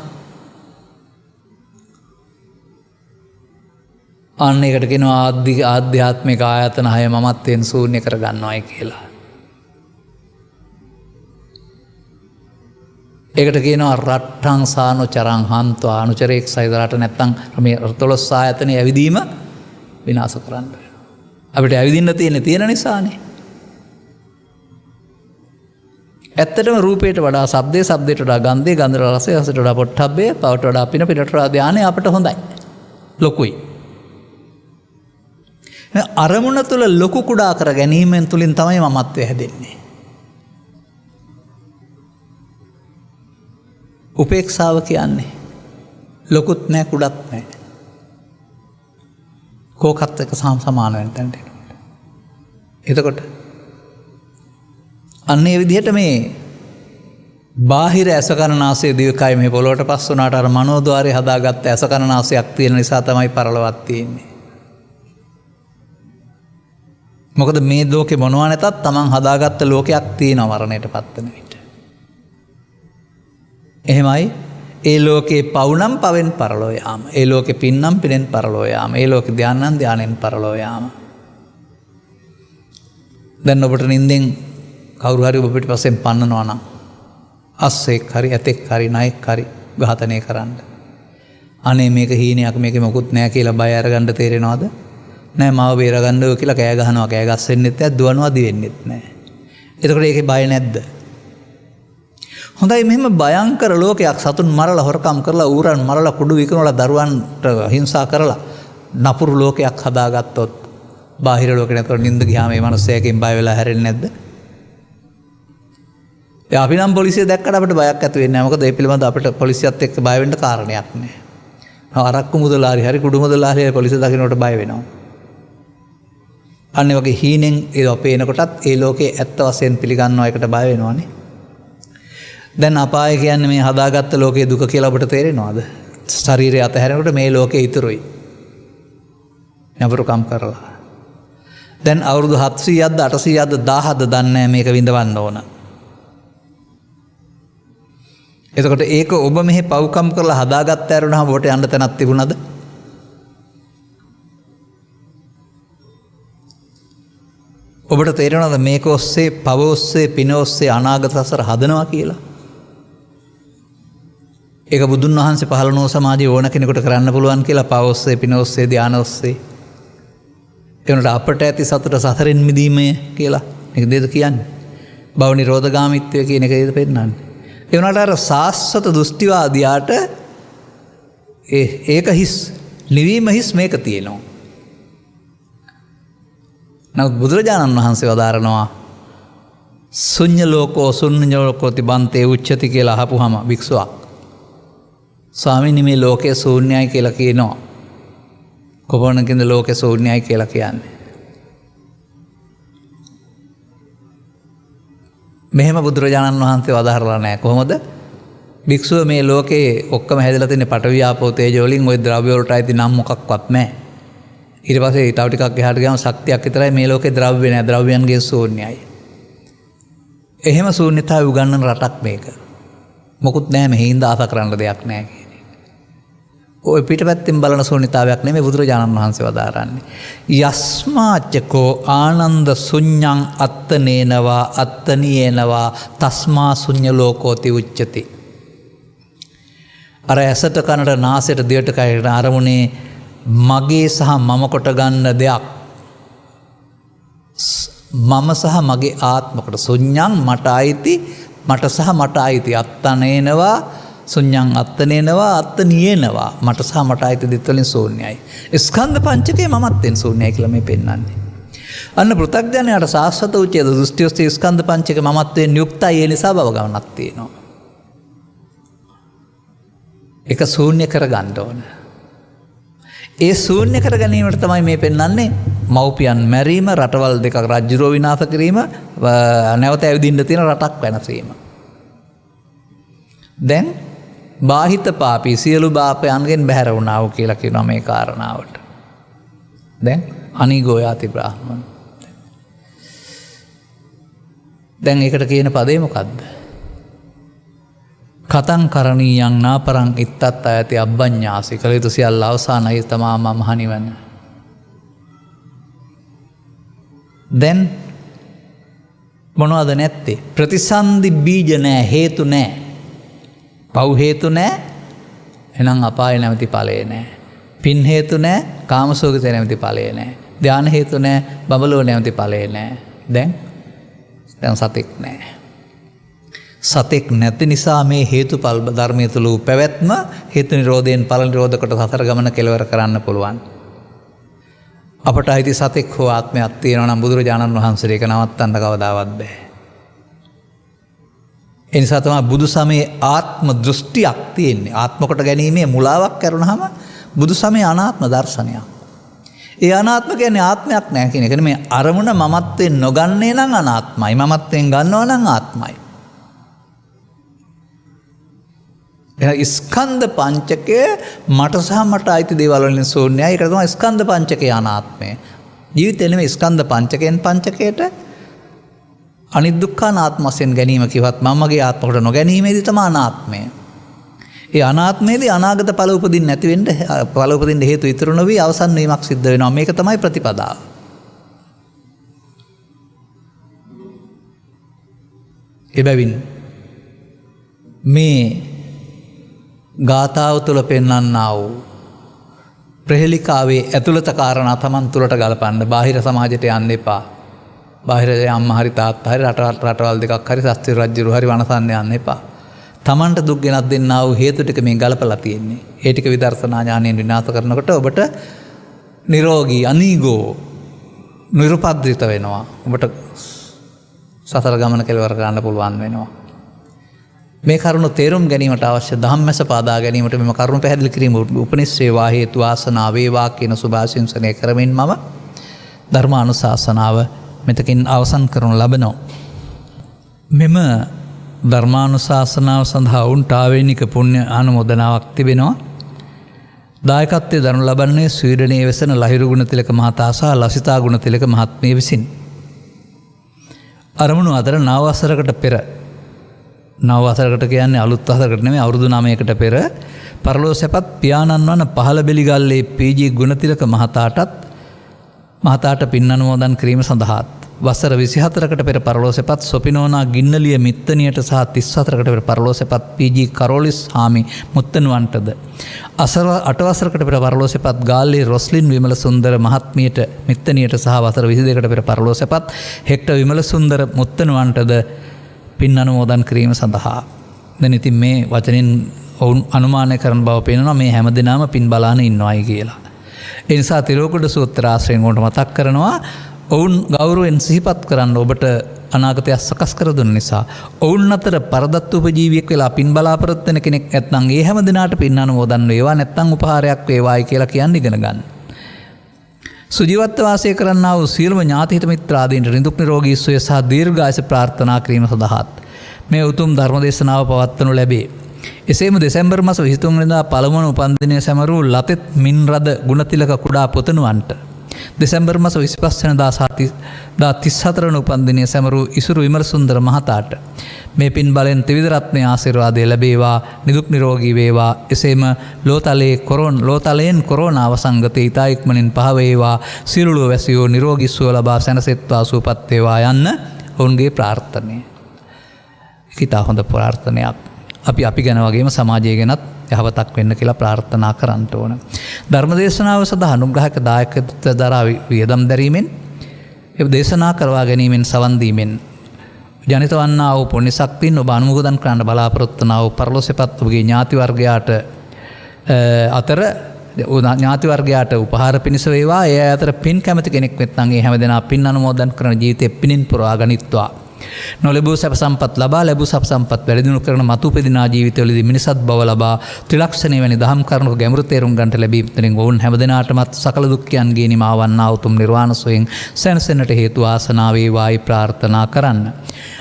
අන්න එකට කියනවා ආධ්‍යාත්මික ආයතන 6 මමත්වයෙන් ශූන්‍ය කර ගන්නවායි කියලා. ඒකට කියනවා රට්ටං සානුචරං හන්ත්වා අනුචරයක් සයිදරට නැත්තම් මේ 12 ආයතනයේ ඇවිදීම විනාශ කරන්න. අපිට ඇවිදින්න තියෙන නිසානේ. ඇත්තටම රූපයට වඩා ශබ්දයේ, ශබ්දයට වඩා ගන්ධයේ, ගන්ධයට වඩා රසය, රසයට වඩා පොට්ටබ්බේ, පවට වඩා පින, පිනට වඩා ධානය අපට හොඳයි. ලොකුයි. අරමුණ තුළ ලොකු කුඩා කර ගැනීමෙන් තුලින් තමයි මමත්වය හැදෙන්නේ. උපේක්ෂාව කියන්නේ ලොකුත් නැහැ කුඩත් නැහැ. කෝකත් එක්ක සමාන වෙන තැනට එනවා. එතකොට අන්නේ විදිහට මේ බාහිර ඇසකරනාසය දිවකයි මේ පොළොවට පස් වුණාට අර මනෝද්වාරය හදාගත්ත ඇසකරනාසයක් තියෙන නිසා තමයි පරලොවක් තියෙන්නේ. මොකද මේ ලෝකේ මොනවා නැතත් තමන් හදාගත්ත ලෝකයක් තියෙනවා මරණයට පත්වන විට. එහෙමයි ඒ ලෝකේ පව් නම් පවෙන් පරලෝ යාම. ඒ ලෝකේ පින් නම් පිනෙන් පරලෝ යාම. ඒ ලෝකේ ධාන නම් ධානෙන් පරලෝ යාම. දැන් ඔබට නින්දෙන් කවුරු හරි ඔබ පිටපස්සෙන් පන්නනවා නම් අස්සෙක් හරි ඇතෙක් හරි නයෙක් හරි ඝාතනය කරන්න. අනේ මේක හීනයක් මේකේ මොකුත් නැහැ කියලා බය අරගන්න තේරෙනවද? නෑ මාව බේරගන්නව කියලා කෑ ගහනවා. කෑ ගස්සෙන්නෙත් නැහැ, දුවනවා දිවෙන්නෙත් නැහැ. එතකොට ඒකේ බය නැද්ද? හොඳයි මෙහෙම භයංකර ලෝකයක් සතුන් මරලා හොරකම් කරලා ඌරන් මරලා කුඩු විකුණලා දරුවන්ට හිංසා කරලා නපුරු ලෝකයක් හදාගත්තොත් බාහිර ලෝකේ නැතර නිින්ද ගියාම මේ මිනිස්සයාගෙන් බය වෙලා හැරෙන්නේ නැද්ද? ඒ අපි නම් පොලිසිය දැක්කට අපිට බයක් ඇති වෙන්නේ නැහැ. මොකද ඒ පිළිබඳව අපිට පොලිසියත් එක්ක බය වෙන්න කාරණයක් නැහැ. අරක්කු මුදලාරි හරි කුඩු මුදලාරි හරි පොලිසිය දකින්නට බය වෙනවා. අන්න වගේ හීනෙන් ඒවා පේනකොටත් ඒ ලෝකේ ඇත්ත වශයෙන් පිළිගන්නවා එකට බය වෙනවනේ. දැන් අපාය කියන්නේ මේ හදාගත්ත ලෝකයේ දුක කියලා ඔබට තේරෙනවද? ශරීරය අතහැරෙනකොට මේ ලෝකේ ඉතුරුයි. නපුරුකම් කරලා. දැන් අවුරුදු 700ක්ද 800ක්ද 1000ක්ද දන්නේ මේක විඳවන්න ඕන. එතකොට ඒක ඔබ මෙහි පව්කම් කරලා හදාගත්ත ඇරුණාම ඔබට යන්න තැනක් තිබුණාද? ඔබට තේරෙනවද මේක ඔස්සේ පව ඔස්සේ පින ඔස්සේ අනාගත සසර හදනවා කියලා? ඒක බුදුන් වහන්සේ පහළ නොවන සමාජයේ ඕන කෙනෙකුට කරන්න පුළුවන් කියලා පව ඔස්සේ පින ඔස්සේ ධාන ඔස්සේ. ඒ වුණාට අපට ඇති සතුට සසරෙන් මිදීමය කියලා මේක දෙද කියන්නේ. භව නිරෝධගාමීත්වය කියන එක දෙද පෙන්නන්නේ. ඒ වුණාට අර සාස්වත දෘෂ්ටිවාදියාට ඒක හිස් නිවීම හිස් මේක තියෙනවා. නමුත් බුදුරජාණන් වහන්සේ වදාරනවා ශුන්‍ය ලෝකෝ ශුන්‍ය ලෝකෝ තිබන්තේ උච්චති කියලා අහපුහම භික්ෂුවක් ස්වාමීනි මේ ලෝකයේ ශූන්‍යයි කියලා කියනවා. කොහොමනකින්ද ලෝකේ ශූන්‍යයි කියලා කියන්නේ? මෙහෙම බුදුරජාණන් වහන්සේ වදාහරලා නැහැ. කොහොමද? භික්ෂුව මේ ලෝකේ ඔක්කොම හැදලා තියෙන පඨවි ආපෝ තේජෝ වලින් ওই ද්‍රව්‍ය වලට අයිති නම් මොකක්වත් නැහැ. ඊට පස්සේ තව ටිකක් එහාට ගියාම ශක්තියක් විතරයි මේ ලෝකේ ද්‍රව්‍ය නැහැ. ද්‍රව්‍යයන්ගේ ශූන්‍යයි. එහෙම ශූන්‍යතාවය උගන්වන රටක් මේක. මොකුත් නැහැ මෙහිඳ ආස කරන්න දෙයක් නැහැ කියන එක. ඔය පිටපැත්තෙන් බලන ශූන්‍යතාවයක් නෙමෙයි බුදුරජාණන් වහන්සේ වදාරන්නේ. යස්මාචකෝ ආනන්ද ශුඤ්ඤං අත්තනේනවා අත්තනියේනවා තස්මා ශුඤ්ඤ ලෝකෝති උච්චති. අර ඇසට කනට නාසයට දිවට කයට අරමුණේ මගේ සහ මම කොට ගන්න දෙයක් මම සහ මගේ ආත්මකට ශුන්‍යං මට අයිති මට සහ මට අයිති අත්තනේනවා ශුන්‍යං අත්තනේනවා අත්තනියේනවා මට සහ මට අයිති දෙත් වලින් ශූන්‍යයි. ස්කන්ධ පංචකය මමත්වෙන් ශූන්‍යයි කියලා මේ පෙන්වන්නේ. අන්න පෘථග්ජනයාට සාස්වත උච්චේද දෘෂ්ටි ඔස්සේ ස්කන්ධ පංචක මමත්වයෙන් යුක්තයි. ඒ නිසා භව ගමනක් තියෙනවා. ඒක ශූන්‍ය කරගන්න ඕන. ඒ ශූන්‍ය කර ගැනීමට තමයි මේ පෙන්වන්නේ මව්පියන් මැරීම, රටවල් දෙකක් රජ්ජුරුව විනාශ කිරීම, නැවත ඇවිදින්න තියෙන රටක් වෙනසීම. දැන් බාහිත පාපී සියලු පාපයන්ගෙන් බැහැර වුණා වූ කියලා කියනවා මේ කාරණාවට. දැන් අනිගෝ යාති බ්‍රාහ්මණ. දැන් ඒකට කියන පදේ මොකද්ද? කතං කරණීයං නාපරං ඉත්තත් අයති අබ්බඤ්ඤාසි. කළ යුතු සියල්ල අවසානයි තමා මහ නිවන. දැන් මොනවද නැත්තේ? ප්‍රතිසන්දි බීජ නෑ, හේතු නෑ. පව් හේතු නෑ, එහෙනම් අපාය නැමැති ඵලය නෑ. පින් හේතු නෑ, කාමසෝගිත නැමැති ඵලය නෑ. ධාන හේතු නෑ, බබලෝ නැමැති ඵලය නෑ. දැන් සතෙක් නෑ. සතෙක් නැති නිසා මේ හේතුඵල ධර්මයේ තුල පැවැත්ම හේතු නිරෝධයෙන් ඵල නිරෝධ කොට සතර ගමන කෙලවර කරන්න පුළුවන්. අපට අයිති සතෙක් හෝ ආත්මයක් තියෙනවා නම් බුදුරජාණන් වහන්සේ ඒක නවත්තන්න කවදාවත් බෑ. ඒ නිසා තමයි බුදු සමයේ ආත්ම දෘෂ්ටියක් තියෙන්නේ. ආත්ම කොට ගැනීමේ මුලාවක් කරුණාම බුදු සමයේ අනාත්ම දර්ශනයක්. ඒ අනාත්ම කියන්නේ ආත්මයක් නෑ කියන එක නෙමෙයි. අරමුණ මමත්වෙන් නොගන්නේ නම් අනාත්මයි. මමත්වෙන් ගන්නවා නම් ආත්මයි. ස්කන්ධ පංචකය මට සහ මට අයිති දේවල් වලින් ශූන්‍යයි. ඒකට තමයි ස්කන්ධ පංචකය අනාත්මය. ජීවිතේ නෙමෙයි ස්කන්ධ පංචකයෙන් පංචකයට අනිදුක්ඛානාත්ම වශයෙන් ගැනීම කිව්වත් මමගේ ආත්මකට නොගැනීමේදී තමයි අනාත්මය. ඒ අනාත්මයේදී අනාගත ඵල උපදින්න නැති වෙන්න ඵල උපදින්න හේතු ඉතුරු නොවි අවසන් වීමක් සිද්ධ වෙනවා. මේක තමයි ප්‍රතිපදාව. එබැවින් මේ ගාථාව තුළ පෙන්වන්නා වූ ප්‍රහෙලිකාවේ ඇතුළත කාරණා තමන් තුළට ගලපන්න. බාහිර සමාජයට යන්න එපා. බාහිර අම්මා හරි තාත්තා හරි රටවල් දෙකක් හරි ශාස්ත්‍රීය රජ්ජුරු හරි වනසන්න යන්න එපා. තමන්ට දුක් ගෙනත් දෙන්නා වූ හේතු ටික මේ ගලපලා තියෙන්නේ. ඒ ටික විදර්ශනා ඥාණයෙන් විනාශ කරනකොට ඔබට නිරෝගී අනීගෝ නිරුපද්‍රිත වෙනවා. ඔබට සතර ගමන කෙලවර කරන්න පුළුවන් වෙනවා. මේ කරුණ තේරුම් ගැනීමට අවශ්‍ය ධම්මස පාදා ගැනීමට මෙම කරුණ පැහැදිලි කිරීම උපනිශ්‍රේවා හේතු වාසනා වේවා කියන සුභාශිංසනය කරමින් මම ධර්මානුශාසනාව මෙතකින් අවසන් කරනු ලබනවා. මෙම ධර්මානුශාසනාව සඳහා වුන් ආවේනික පුණ්‍ය ආනුමෝදනාවක් තිබෙනවා. දායකත්වයේ දරනු ලබන්නේ ස්වීඩනයේ වෙසෙන ලහිරු ගුණතිලක මහතා සහ ලසිතා ගුණතිලක මහත්මිය විසින්. අරමුණු අතර නව වසරකට පෙර නව වසරකට කියන්නේ අලුත් වසරකට නෙමෙයි අවුරුදු 9කට පෙර පරලෝ සැපත් පියාණන් වන පහළ බෙලිගල්ලේ පී.ජී. ගුණතිලක මහතාට පින් අනුමෝදන් කිරීම සඳහාත් වසර 24කට පෙර පරලෝ සැපත් සොපිනෝනා ගින්නලිය මිත්තනියට සහ 34කට පෙර පරලෝ සැපත් පී.ජී. කරෝලිස් හාමි මුත්තනුවන්ටද 8 වසරකට පෙර පරලෝ සැපත් ගාල්ලේ රොස්ලින් විමල සුන්දර මහත්මියට මිත්තනියට සහ වසර 22කට පෙර පරලෝ සැපත් හෙක්ටර් විමල සුන්දර මුත්තනුවන්ටද පින් අනුමෝදන් කිරීම සඳහා. දැන් ඉතින් මේ වචනෙන් ඔවුන් අනුමානය කරන බව පේනවා මේ හැම දිනම පින් බලාන ඉන්නවයි කියලා. ඒ නිසා තිරෝකුඩ සූත්‍ර ආශ්‍රයෙන් උන්ට මතක් කරනවා ඔවුන් ගෞරවයෙන් සිහිපත් කරන්න ඔබට අනාගතය සකස් කර දුන්න නිසා. ඔවුන් අතර පරදත්ත උපජීවියෙක් වෙලා පින් බලාපොරොත්තු වෙන කෙනෙක් නැත්නම් ඒ හැම දිනාට පින් අනුමෝදන් වේවා නැත්නම් උපහාරයක් වේවායි කියලා කියන්න ඉගෙන ගන්න. සුජීවත්ව වාසය කරන්නා වූ සියලුම ඥාතිහිත මිත්‍රාදීන්ට නිදුක් නිරෝගී සුවය සහ දීර්ඝායස ප්‍රාර්ථනා කිරීම සඳහාත් මේ උතුම් ධර්ම දේශනාව පවත්වනු ලැබේ. එසේම දෙසැම්බර් මාස 23 වෙනිදා පළමුවන උපන්දිනය සැමරූ ලතෙත් මින්රද ගුණතිලක කුඩා පුතණුවන්ට දෙසැම්බර් මාස 25 වෙනිදා සහ 34 වන උපන්දිනය සැමරූ ඉසුරු විමල සුන්දර මහතාට මේ පින් බලෙන් ත්‍රිවිධ රත්නයේ ආශිර්වාදය ලැබේවා, නිදුක් නිරෝගී වේවා. එසේම ලෝතලයෙන් කොරෝනා වසංගතය ඉතා ඉක්මනින් පහ වේවා. සියලු වැසියෝ නිරෝගී සුව ලබා සැනසෙත්වා සුවපත් වේවා යන්න ඔවුන්ගේ ප්‍රාර්ථනය. ඉතා හොඳ ප්‍රාර්ථනයක්. අපි ගැන වගේම සමාජය ගැනත් යහපතක් වෙන්න කියලා ප්‍රාර්ථනා කරන්න ඕන. ධර්මදේශනාව සඳහා අනුග්‍රහක දායකත්වය දරා වියදම් දැරීමෙන් ඒ දේශනා කරවා ගැනීමෙන් සවන් දීමෙන් ජනිත වන්නා වූ පුණ්‍ය ශක්තියින් ඔබ අනුමෝදන් කරන්න බලාපොරොත්තු වනා වූ පරලොස්සෙපත් ඔබගේ ඥාති වර්ගයාට අතර ඥාති වර්ගයාට උපහාර පිණිස වේවා. ඒ අතර පින් කැමති කෙනෙක් වෙත්නම් ඒ හැමදෙනා පින් අනුමෝදන් කරන ජීවිතේ පිනින් පුරවා ගනිත්වා. නොලැබූ සැප සම්පත් ලබා ලැබූ සැප සම්පත් වැඩිදියුණු කරන මතු උපදිනා ජීවිතවලදී මිනිසත් බව ලබා ත්‍රිලක්ෂණය වැනි දහම් කරුණක ගැඹුරු තේරුම් ගන්නට ලැබීමෙන් ඔවුන් හැමදෙනාටමත් සකල දුක්ඛයන්ගේ නිමාවන්නා උතුම් නිර්වාණ සෝයෙන් සැනසෙන්නට හේතු ආසනාව වේවායි ප්‍රාර්ථනා කරන්න.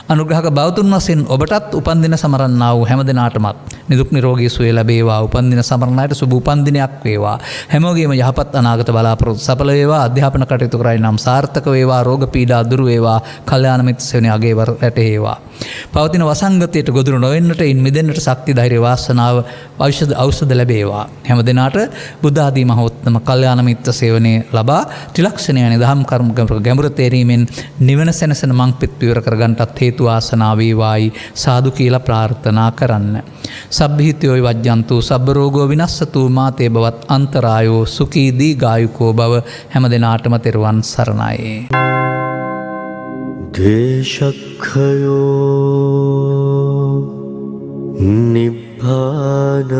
අනුග්‍රහක බෞතුන් වශයෙන් ඔබටත් උපන්දින සමරන්නා වූ හැමදෙනාටමත් නිදුක් නිරෝගී සුවය ලැබේවා. උපන්දින සමරන අයට සුබ උපන්දිනයක් වේවා. හැමෝගෙම යහපත් අනාගත බලාපොරොත්තු සඵල වේවා. අධ්‍යාපන කටයුතු කරයි නම් සාර්ථක වේවා. රෝග පීඩා දුරු වේවා. කල්යාණ මිත්‍ර සේවනයේ අගේ වැටේවා. පවතින වසංගතයට ගොදුරු නොවෙන්නට ඉන් මිදෙන්නට ශක්ති ධෛර්ය වාසනාව ඖෂධ ලැබේවා. හැමදෙනාට බුද්ධ ආදී මහෝත්තම කල්යාණ මිත්‍ර සේවනයේ ලබා ත්‍රිලක්ෂණය යන දහම් කර්ම ගැඹුරු තේරීමෙන් නිවන සැනසෙන මං පිට විවර කරගන්නටත් හේතු ආසනාව වේවායි සාදු කියලා ප්‍රාර්ථනා කරන්න. සබ්බහිතයෝ වජ්ජන්තු සබ්බ රෝගෝ විනස්සතු මාතේ බවත් අන්තරායෝ සුඛී දීඝායුකෝ භව. හැමදෙනාටම තෙරුවන් සරණයි. දේශක්ඛයෝ නිබ්බානං